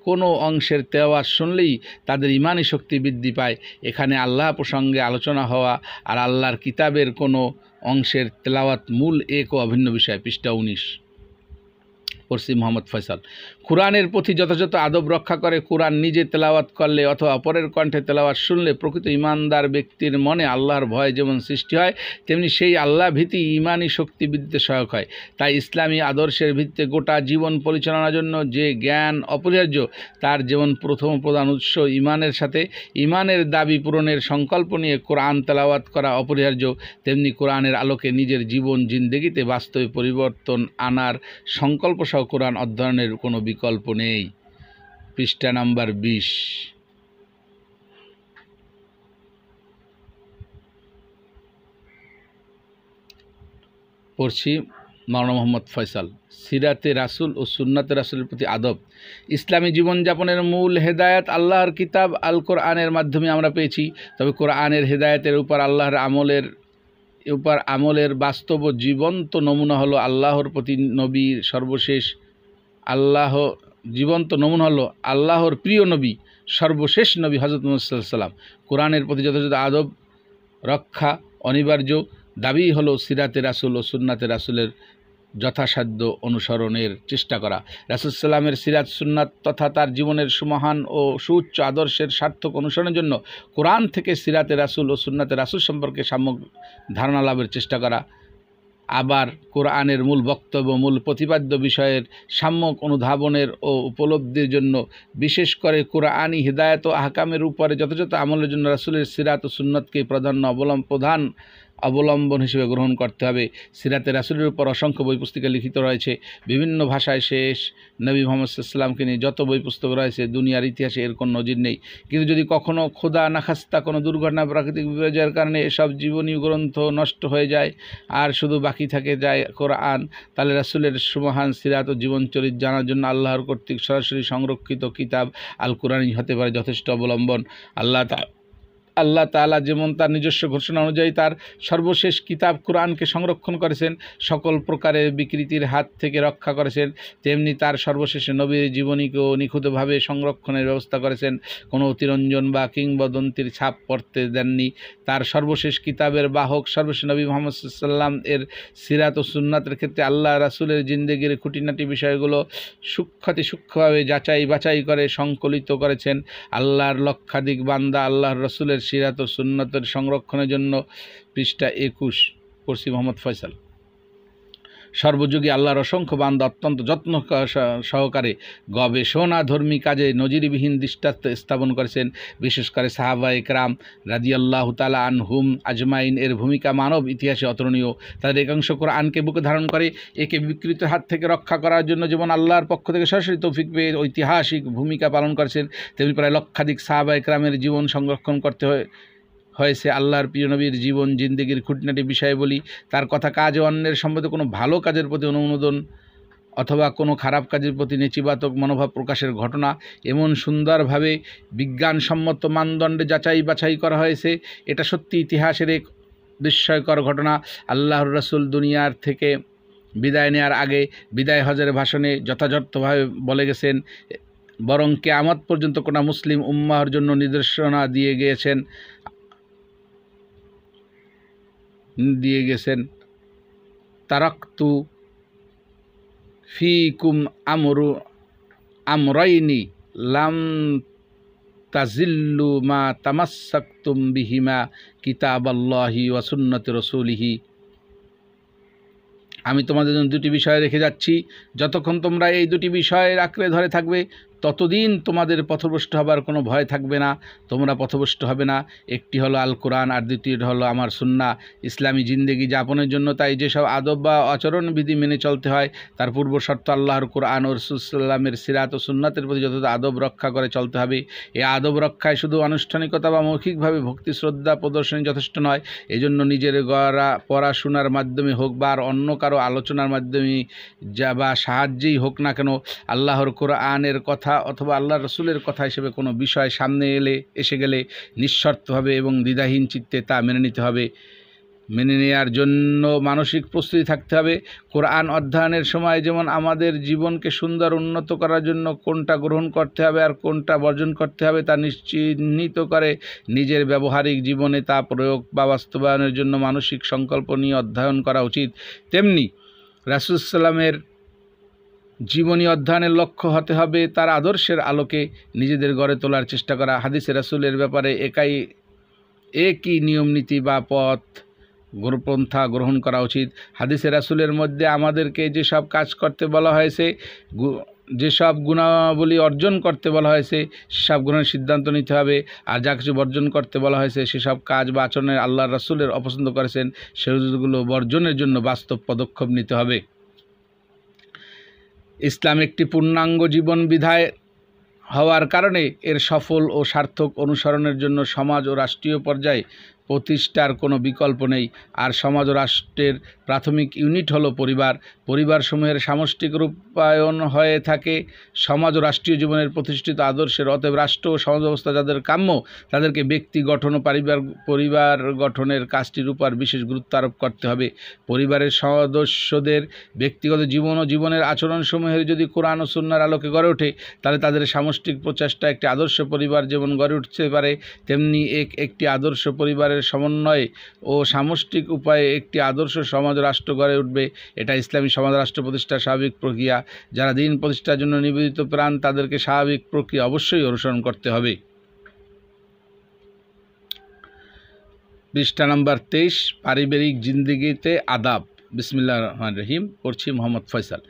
কোনো অংশের তেলাওয়াত শুনলেই তাদের ঈমানি শক্তি বৃদ্ধি পায়। এখানে আল্লাহ প্রসঙ্গে আলোচনা হওয়া আর আল্লাহর কিতাবের কোনো অংশের তেলাওয়াত মূল এক ও অভিন্ন বিষয়। পৃষ্ঠা 19। পড়ছি মোহাম্মদ ফয়সাল। কোরআনের প্রতি যথাযথ আদব রক্ষা করে কোরআন নিজে তেলাওয়াত করলে অথবা অপরের কণ্ঠে তেলাওয়াত শুনলে প্রকৃত ইমানদার ব্যক্তির মনে আল্লাহর ভয় যেমন সৃষ্টি হয়, তেমনি সেই আল্লাহ ভীতি ইমানি শক্তি বৃদ্ধিতে সহায়ক হয়। তাই ইসলামী আদর্শের ভিত্তিতে গোটা জীবন পরিচালনার জন্য যে জ্ঞান অপরিহার্য, তার যেমন প্রথম প্রধান উৎস ইমানের সাথে ইমানের দাবি পূরণের সংকল্প নিয়ে কোরআন তেলাওয়াত করা অপরিহার্য, তেমনি কোরআনের আলোকে নিজের জীবন জিন্দেগিতে বাস্তবে পরিবর্তন আনার সংকল্প সহ কোরআন অধ্যয়নের কোনো বিকল্প নেই। পৃষ্ঠা নাম্বার 20। পড়ছি মাওলানা মোহাম্মদ ফয়সাল। সিরাতে রাসূল ও সুন্নাতে রাসূলের প্রতি আদব। ইসলামী জীবনযাপনের মূল হেদায়েত আল্লাহর কিতাব আল কোরআনের মাধ্যমে আমরা পেয়েছি। তবে কোরআনের হেদায়েতের উপর আল্লাহর আমলের বাস্তব ও জীবন্ত নমুনা হলো আল্লাহর প্রতি নবীর সর্বশেষ আল্লাহর প্রিয় নবী সর্বশেষ নবী হযরত মুহাম্মদ সাল্লাল্লাহু আলাইহি ওয়াসাল্লাম। কোরআনের প্রতি যথাযথ আদব রক্ষা অনিবার্য দাবি হলো সিরাতে রাসূল ও সুন্নাতে রাসূলের যথাসাধ্য অনুসরণের চেষ্টা করা। রাসূল সাল্লামের সিরাত সুন্নাত তথা তার জীবনের সুমহান ও সুউচ্চ আদর্শের সার্থক অনুসরণের জন্য কোরআন থেকে সিরাতে রাসূল ও সুন্নাতে রাসূল সম্পর্কে সম্যক ধারণা লাভের চেষ্টা করা। আবার কোরআনের মূল বক্তব্য মূল প্রতিপাদ্য বিষয়ের সাম্যক অনুধাবনের ও উপলব্ধির জন্য বিশেষ করে কোরআনী হিদায়াত ও আহকামের উপরে যথাযথ আমলের জন্য রাসূলের সিরাত ও সুন্নাতকে প্রধান অবলম্বন হিসেবে গ্রহণ করতে হবে। সিরাতে রাসূলের উপর অসংখ্য বই পুস্তিকা লিখিত রয়েছে। বিভিন্ন ভাষায় শেষ নবী মুহাম্মদ সাল্লাল্লাহু আলাইহি ওয়াসাল্লামকে নিয়ে যত বই পুস্তক রয়েছে, দুনিয়ার ইতিহাসে এর কোনো নজির নেই। কিন্তু যদি কখনো খোদা নাখাস্তা কোনো দুর্ঘটনা প্রাকৃতিক বিপর্যয়ের কারণে এসব জীবনী গ্রন্থ নষ্ট হয়ে যায় আর শুধু বাকি থাকে যায় কোরআন, তাহলে রাসূলের সুমহান সিরাত ও জীবনচরিত জানার জন্য আল্লাহর কর্তৃক সরাসরি সংরক্ষিত কিতাব আল কোরআনই হতে পারে যথেষ্ট অবলম্বন। আল্লাহ তাআলা যেমন তার নিজস্ব ঘোষণা অনুযায়ী তার সর্বশেষ কিতাব কোরআনকে সংরক্ষণ করেছেন, সকল প্রকারের বিকৃতির হাত থেকে রক্ষা করেছেন, তেমনি তার সর্বশেষ নবীর জীবনীকেও নিখুঁতভাবে সংরক্ষণের ব্যবস্থা করেছেন। কোনো অতিরঞ্জন বা কিংবদন্তির ছাপ পড়তে দেননি। তার সর্বশেষ কিতাবের বাহক সর্বশেষ নবী মুহাম্মদ সাল্লাল্লাহু আলাইহি ওয়াসাল্লাম এর সিরাত ও সুন্নাতের ক্ষেত্রে আল্লাহ রাসূলের জিন্দেগির খুঁটিনাটি বিষয়গুলো সূক্ষ্মভাবে যাচাই বাছাই করে সংকলিত করেছেন। আল্লাহর লক্ষাধিক বান্দা আল্লাহর রাসূলের সিরাত ও সুন্নাতের সংরক্ষণের জন্য। পৃষ্ঠা 21। পড়ছি মোহাম্মদ ফয়সাল। সর্বযুগে আল্লাহর অসংখ্য বান্দা অত্যন্ত যত্ন সহকারে গবেষণাধর্মী কাজে নজিরবিহীন দৃষ্টান্ত স্থাপন করেছেন। বিশেষ করে সাহাবায়ে কেরাম রাদিয়াল্লাহু তাআলা আনহুম আজমাইন এর ভূমিকা মানব ইতিহাসে অতুলনীয়। তাদের একাংশ কোরআনকে বুকে ধারণ করে একে বিকৃত হাত থেকে রক্ষা করার জন্য যেমন আল্লাহর পক্ষ থেকে সরাসরি তৌফিক পেয়ে ঐতিহাসিক ভূমিকা পালন করেছেন, তেমনি প্রায় লক্ষাধিক সাহাবায়ে কেরামের জীবন সংরক্ষণ করতে হয়েছে। আল্লাহর প্রিয় নবীর জীবন জিন্দেগির খুঁটিনাটি বিষয় বলি, তার কথা কাজ ও অন্যের সম্বন্ধে কোনো ভালো কাজের প্রতি অনুমোদন অথবা কোনো খারাপ কাজের প্রতি নেতিবাচক মনোভাব প্রকাশের ঘটনা এমন সুন্দরভাবে বিজ্ঞানসম্মত মানদণ্ডে যাচাই বাছাই করা হয়েছে। এটা সত্যি ইতিহাসের এক বিস্ময়কর ঘটনা। আল্লাহর রাসূল দুনিয়ার থেকে বিদায় নেওয়ার আগে বিদায় হজের ভাষণে যথাযথভাবে বলে গেছেন, বরং কিয়ামত পর্যন্ত কোনো মুসলিম উম্মাহর জন্য নির্দেশনা দিয়ে গেছেন তারাকতু ফিকুম আমরাইনি লাম তাজিল্লু মা তামাসসাকতুম বিহিমা কিতাবাল্লাহি ওয়া সুন্নাতি রাসূলিহি। আমি তোমাদের জন্য দুটি বিষয় রেখে যাচ্ছি, যতক্ষণ তোমরা এই দুটি বিষয়ের আঁকড়ে ধরে থাকবে ততদিন তোমাদের পথভ্রষ্ট হবার কোনো ভয় থাকবে না, তোমরা পথভ্রষ্ট হবে না। একটি হলো আল কোরআন আর দ্বিতীয়টি হলো আমার সুন্নাহ। ইসলামী জিন্দেগি যাপনের জন্য তাই যেসব আদব বা আচরণবিধি মেনে চলতে হয় তার পূর্ব শর্ত আল্লাহর কোরআন ও রাসূল সাল্লামের সিরাত ও সুন্নাতের প্রতি যথাযথ আদব রক্ষা করে চলতে হবে। এই আদব রক্ষায় শুধু আনুষ্ঠানিকতা বা মৌখিকভাবে ভক্তি শ্রদ্ধা প্রদর্শনী যথেষ্ট নয়, এজন্য নিজের পড়াশোনার মাধ্যমে হোক বা অন্য কারো আলোচনার মাধ্যমে বা সাহায্যেই হোক না কেন, আল্লাহর কোরআনের কথা অথবা আল্লাহর রাসূলের কথা হিসেবে কোনো বিষয় সামনে এসে গেলে নিঃশর্তভাবে এবং দ্বিধাহীন চিত্তে তা মেনে নিতে হবে। মেনে নেওয়ার জন্য মানসিক প্রস্তুতি থাকতে হবে। কোরআন অধ্যয়নের সময় যেমন আমাদের জীবনকে সুন্দর উন্নত করার জন্য কোনটা গ্রহণ করতে হবে আর কোনটা বর্জন করতে হবে তা চিহ্নিত করে নিজের ব্যবহারিক জীবনে তা প্রয়োগ বা বাস্তবায়নের জন্য মানসিক সংকল্প নিয়ে অধ্যয়ন করা উচিত, তেমনি রাসূল সাল্লামের জীবনী অধ্যয়নের লক্ষ্য হতে হবে তার আদর্শের আলোকে নিজেদের গড়ে তোলার চেষ্টা করা। হাদিসে রাসূলের ব্যাপারে একই নিয়ম নীতি বা পন্থা গ্রহণ করা উচিত। হাদিসে রাসূলের মধ্যে আমাদেরকে যেসব কাজ করতে বলা হয়েছে, যেসব গুণাবলী অর্জন করতে বলা হয়েছে সেসব গুণের সিদ্ধান্ত নিতে হবে, আর যা কিছু বর্জন করতে বলা হয়েছে সেসব কাজ বা আচরণের আল্লাহ রাসূলের অপছন্দ করেছেন সেগুলো বর্জনের জন্য বাস্তব পদক্ষেপ নিতে হবে। ইসলাম একটি পূর্ণাঙ্গ জীবন বিধায় হওয়ার কারণে এর সফল ও সার্থক অনুসরণের জন্য সমাজ ও রাষ্ট্রীয় পর্যায়ে প্রতিষ্ঠার কোনো বিকল্প নেই। আর সমাজ ও রাষ্ট্রের প্রাথমিক ইউনিট হলো পরিবার। পরিবারসমূহের সামষ্টিক রূপায়ণ হয়ে থাকে সমাজ ও রাষ্ট্রীয় জীবনের প্রতিষ্ঠিত আদর্শের। অতএব রাষ্ট্র ও সমাজ ব্যবস্থা যাদের কাম্য তাদেরকে ব্যক্তি গঠন ও পরিবার গঠনের কাজটির উপর বিশেষ গুরুত্ব আরোপ করতে হবে। পরিবারের সদস্যদের ব্যক্তিগত জীবন ও জীবনের আচরণসমূহের যদি কোরআন ও সুন্নাহর আলোকে গড়ে ওঠে তাহলে তাদের সামষ্টিক প্রচেষ্টা একটি আদর্শ পরিবার যেমন গড়ে উঠতে পারে, তেমনি একটি আদর্শ পরিবারের সমন্বয়ে ও সামষ্টিক উপায়ে একটি আদর্শ সমাজ রাষ্ট্র গড়ে উঠবে। এটা ইসলামী সমাজ রাষ্ট্র প্রতিষ্ঠার স্বাভাবিক প্রক্রিয়া। যারা দিন প্রতিষ্ঠার জন্য নিবেদিত প্রাণ তাদেরকে স্বাভাবিক প্রক্রিয়া অবশ্যই অনুসরণ করতে হবে। পৃষ্ঠা নম্বর 23, পারিবারিক জিন্দেগিতে আদাব। বিসমিল্লাহির রহমানির রহিম। পড়ছি মোহাম্মদ ফয়সাল।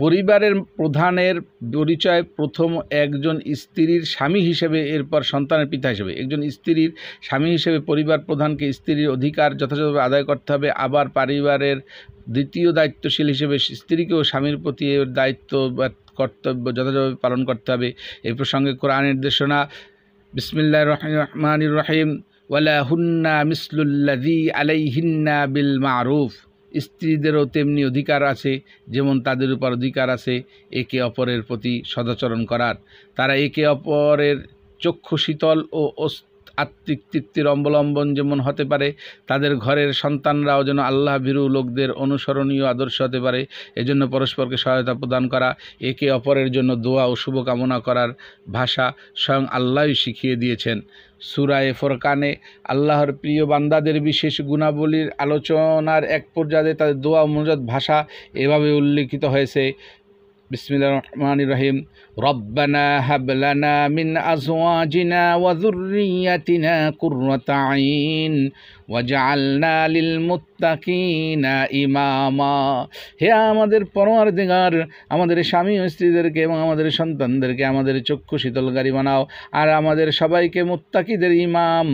পরিবারের প্রধানের পরিচয় প্রথম একজন স্ত্রীর স্বামী হিসেবে, এরপর সন্তানের পিতা হিসেবে। একজন স্ত্রীর স্বামী হিসেবে পরিবার প্রধানকে স্ত্রীর অধিকার যথাযথভাবে আদায় করতে হবে। আবার পরিবারের দ্বিতীয় দায়িত্বশীল হিসেবে স্ত্রীকেও স্বামীর প্রতি এর দায়িত্ব বা কর্তব্য যথাযথভাবে পালন করতে হবে। এই প্রসঙ্গে কোরআনের নির্দেশনা, বিসমিল্লাহির রহমানির রহিম, ওয়ালা হুন্না মিসলুল্লাযী আলাইহিন্না বিল মারুফ। স্ত্রীদেরও তেমনি অধিকার আছে যেমন তাদের উপর অধিকার আছে একে অপরের প্রতি সদাচরণ করার। তারা একে অপরের চক্ষু শীতল ও আত্মিক তৃপ্তির অবলম্বন যেমন হতে পারে, তাদের ঘরের সন্তানরাও যেন আল্লাহ ভীরু লোকদের অনুসরণীয় আদর্শ হতে পারে। এজন্য পরস্পরকে সহায়তা প্রদান করা, একে অপরের জন্য দোয়া ও শুভকামনা করার ভাষা স্বয়ং আল্লাহই শিখিয়ে দিয়েছেন। সূরা ফুরকানে আল্লাহর প্রিয় বান্দাদের বিশেষ গুণাবলীর আলোচনার এক পর্যায়ে তাদের দোয়া ও মুনাজাত ভাষা এভাবে উল্লেখিত হয়েছে, বিসমিল্লাহির রহমানির রহিম, রব্বানা হাব লানা মিন আজওয়াজিনা ওয়া যুররিয়াতিনা কুররাতা আইন ওয়াজআলনা লিল মুত্তাকিনা ইমামা। হে আমাদের পরওয়ারদিগার, আমাদের স্বামী ও স্ত্রীদেরকে এবং আমাদের সন্তানদেরকে আমাদের চক্ষু শীতলকারী বানাও, আর আমাদের সবাইকে মুত্তাকিদের ইমাম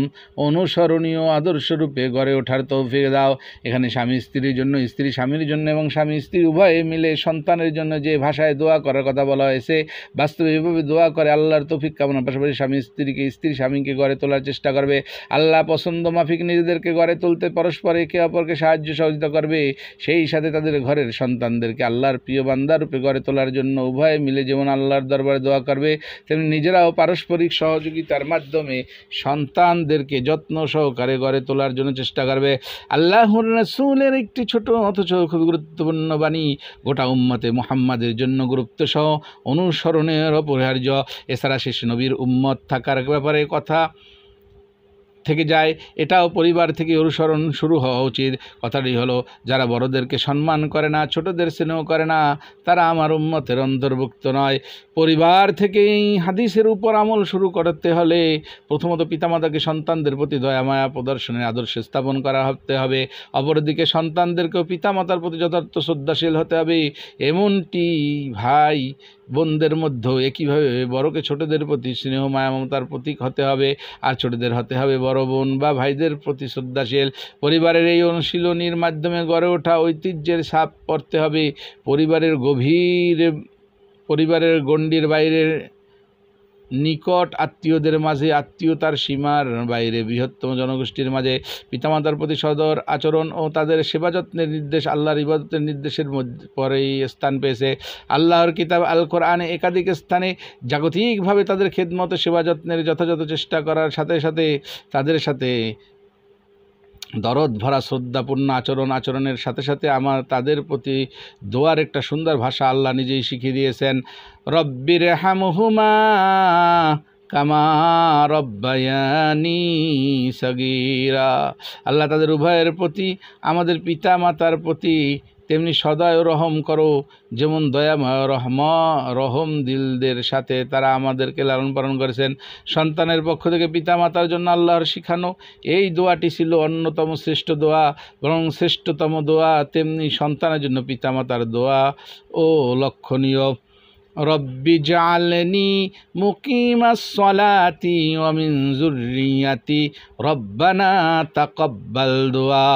অনুসরণীয় আদর্শরূপে গড়ে ওঠার তৌফিক দাও। এখানে স্বামী স্ত্রীর জন্য, স্ত্রী স্বামীর জন্য এবং স্বামী স্ত্রী উভয়ে মিলে সন্তানের জন্য যে ভাষায় দোয়া করার কথা বলা হয়েছে, বাস্তবে এভাবে দোয়া করে আল্লাহর তৌফিক কামনার পাশাপাশি স্বামী স্ত্রীকে, স্ত্রী স্বামীকে গড়ে তোলার চেষ্টা করবে। আল্লাহ পছন্দ মাফিক নিজেদেরকে গড়ে তুলতে পরস্পর একে অপরকে সাহায্য সহযোগিতা করবে। সেই সাথে তাদের ঘরের সন্তানদেরকে আল্লাহর প্রিয় বান্দা রূপে গড়ে তোলার জন্য উভয়ে মিলে যেমন আল্লাহর দরবারে দোয়া করবে, তেমনি নিজেরাও পারস্পরিক সহযোগিতার মাধ্যমে সন্তানদেরকে যত্ন সহকারে গড়ে তোলার জন্য চেষ্টা করবে। আল্লাহর রাসূলের একটি ছোট অথচ খুব গুরুত্বপূর্ণ বাণী গোটা উম্মতে মুহাম্মাদের জন্য গুরুত্বসহ অনুসরণের অপরিহার্য। এছাড়া শেষ নবীর উম্মত থাকার ব্যাপারে কথা থেকে যায়, এটাও পরিবার থেকে অনুসরণ শুরু হওয়া উচিত। কথাটি হলো, যারা বড়দেরকে সম্মান করে না, ছোটদের স্নেহ করে না, তারা আমার উম্মতের অন্তর্ভুক্ত নয়। পরিবার থেকেই হাদিসের উপর আমল শুরু করতে হলে প্রথমত পিতামাতাকে সন্তানদের প্রতি দয়া মায়া প্রদর্শনের আদর্শ স্থাপন করা হতে হবে। অপরদিকে সন্তানদেরকেও পিতামাতার প্রতি যথার্থ শ্রদ্ধাশীল হতে হবে। এমনটি ভাই বোনদের মধ্যেও একইভাবে বড়কে ছোটদের প্রতি স্নেহ মায়া মমতার প্রতীক হতে হবে, আর ছোটদের হতে হবে বড় বোন বা ভাইদের প্রতি শ্রদ্ধাশীল। পরিবারের এই অনুশীলনীর মাধ্যমে গড়ে ওঠা ঐতিহ্যের ছাপ পড়তে হবে। পরিবারের গণ্ডির বাইরে নিকট আত্মীয়দের মাঝে, আত্মীয়তার সীমার বাইরে বৃহত্তম জনগোষ্ঠীর মাঝে পিতামাতার প্রতি সদর আচরণ ও তাদের সেবা যত্নের নির্দেশ আল্লাহর ইবাদতের নির্দেশের পরেই স্থান পেয়েছে। আল্লাহর কিতাব আল কোরআনে একাধিক স্থানে জাগতিকভাবে তাদের খেদমত সেবা যত্নের যথাযথ চেষ্টা করার সাথে সাথে তাদের সাথে দরদ ভরা শ্রদ্ধাপূর্ণ আচরণের সাথে সাথে তাদের প্রতি দোয়ার একটা সুন্দর ভাষা আল্লাহ নিজেই শিখিয়ে দিয়েছেন। রব্বির হামহুমা কামা রব্বায়ানি সগীরা। আল্লাহ তাদের উভয়ের প্রতি, আমাদের পিতা মাতার প্রতি তেমনি সদয় রহম করো, যেমন দয়াময় রহম দিলদের সাথে তারা আমাদেরকে লালন পালন করেছেন। সন্তানের পক্ষ থেকে পিতামাতার জন্য আল্লাহর শিখানো এই দোয়াটি ছিল অন্যতম শ্রেষ্ঠ দোয়া, বরং শ্রেষ্ঠতম দোয়া। তেমনি সন্তানের জন্য পিতামাতার দোয়া ও লক্ষণীয়। রব্বি জাআলনি মুকিমাস সলাতি ওয়া মিন যুররিয়াতি রব্বানা তাকাব্বাল দুআ।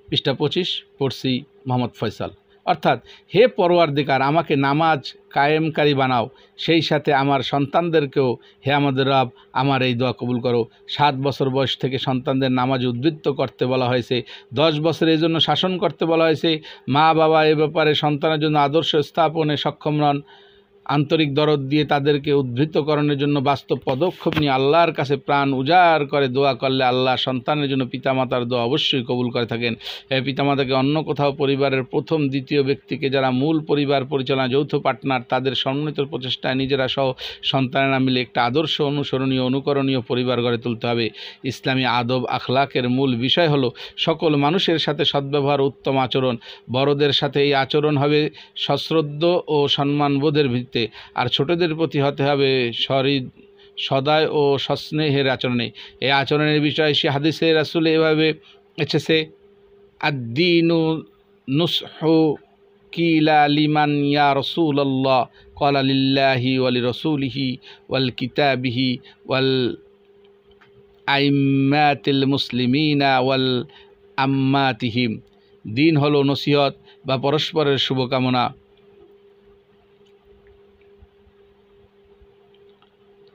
পৃষ্ঠা 25 পড়ছি মোহাম্মদ ফয়সাল। অর্থাৎ, হে পরওয়ারদিগার, আমাকে নামাজ কায়েমকারী বানাও, সেই সাথে আমার সন্তানদেরকেও হে আমাদের রব আমার এই দোয়া কবুল করো। 7 বছর বয়স থেকে সন্তানদের নামাজে উদ্বুদ্ধ করতে বলা হয়েছে, 10 বছর এই জন্য শাসন করতে বলা হয়েছে। মা বাবা এ ব্যাপারে সন্তানের জন্য আদর্শ স্থাপনে সক্ষম নন, আন্তরিক দরদ দিয়ে তাদেরকে উদ্বৃত্তকরণের জন্য বাস্তব পদক্ষেপ নিয়ে আল্লাহর কাছে প্রাণ উজাড় করে দোয়া করলে আল্লাহ সন্তানের জন্য পিতামাতার দোয়া অবশ্যই কবুল করে থাকেন। পিতামাতাকে অন্য কোথাও পরিবারের প্রথম দ্বিতীয় ব্যক্তিকে যারা মূল পরিবার পরিচালনা যৌথ পার্টনার তাদের সমন্বিত প্রচেষ্টায় নিজেরা সহ সন্তানেরা মিলে একটা আদর্শ অনুসরণীয় অনুকরণীয় পরিবার গড়ে তুলতে হবে। ইসলামী আদব আখলাকের মূল বিষয় হলো সকল মানুষের সাথে সদ্ব্যবহার, উত্তম আচরণ। বড়দের সাথে এই আচরণ হবে সশ্রদ্ধ ও সম্মানবোধের ভিত্তিতে, আর ছোটদের প্রতি হতে হবে সদয় ও সস্নেহের আচরণে। এই আচরণের বিষয়ে সে হাদিসে রাসূল এভাবে এসেছে, আদ-দীনু নুসহু কিলা লিমান ইয়া রাসূলুল্লাহ ক্বালা লিল্লাহি ওয়া লিরাসূলিহি ওয়াল কিতাবিহি ওয়াল আইম্মাতিল মুসলিমিনা ওয়াল আম্মাতিহিম। দিন হলো নসিহত বা পরস্পরের শুভকামনা।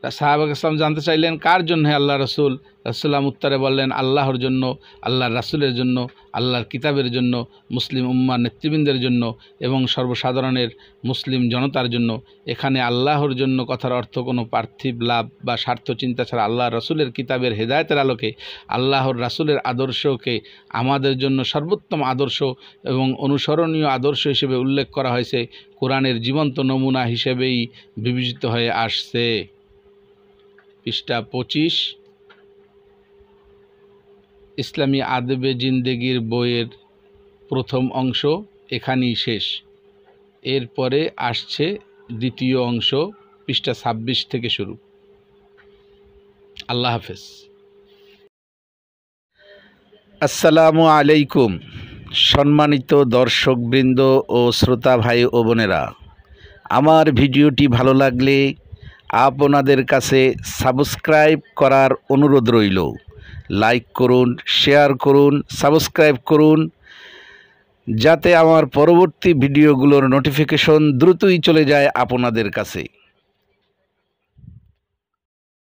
সাহাবায়ে কেরাম জানতে চাইলেন, কার জন্য হে আল্লাহ রসুল? রাসূলুল্লাহ উত্তরে বললেন, আল্লাহর জন্য, আল্লাহর রাসূলের জন্য, আল্লাহর কিতাবের জন্য, মুসলিম উম্মার নেতৃবৃন্দের জন্য এবং সর্বসাধারণের মুসলিম জনতার জন্য। এখানে আল্লাহর জন্য কথার অর্থ কোনো পার্থিব লাভ বা স্বার্থ চিন্তা ছাড়া আল্লাহর রাসূলের কিতাবের হেদায়েতের আলোকে আল্লাহর রাসূলের আদর্শকে আমাদের জন্য সর্বোত্তম আদর্শ এবং অনুসরণীয় আদর্শ হিসেবে উল্লেখ করা হয়েছে, কোরআনের জীবন্ত নমুনা হিসেবেই বিবেচিত হয়ে আসছে। পৃষ্ঠা 25 ইসলামী আদবে জিন্দেগির বইয়ের প্রথম অংশ এখানেই শেষ। এরপরে আসছে দ্বিতীয় অংশ, পৃষ্ঠা 26 থেকে শুরু। আল্লাহ হাফেজ। আসসালামু আলাইকুম সম্মানিত দর্শকবৃন্দ ও শ্রোতা ভাই ও বোনেরা, আমার ভিডিওটি ভালো লাগলে আপনাদের কাছে সাবস্ক্রাইব করার অনুরোধ রইল। লাইক করুন, শেয়ার করুন, সাবস্ক্রাইব করুন, যাতে আমার পরবর্তী ভিডিওগুলোর নোটিফিকেশন দ্রুতই চলে যায় আপনাদের কাছে।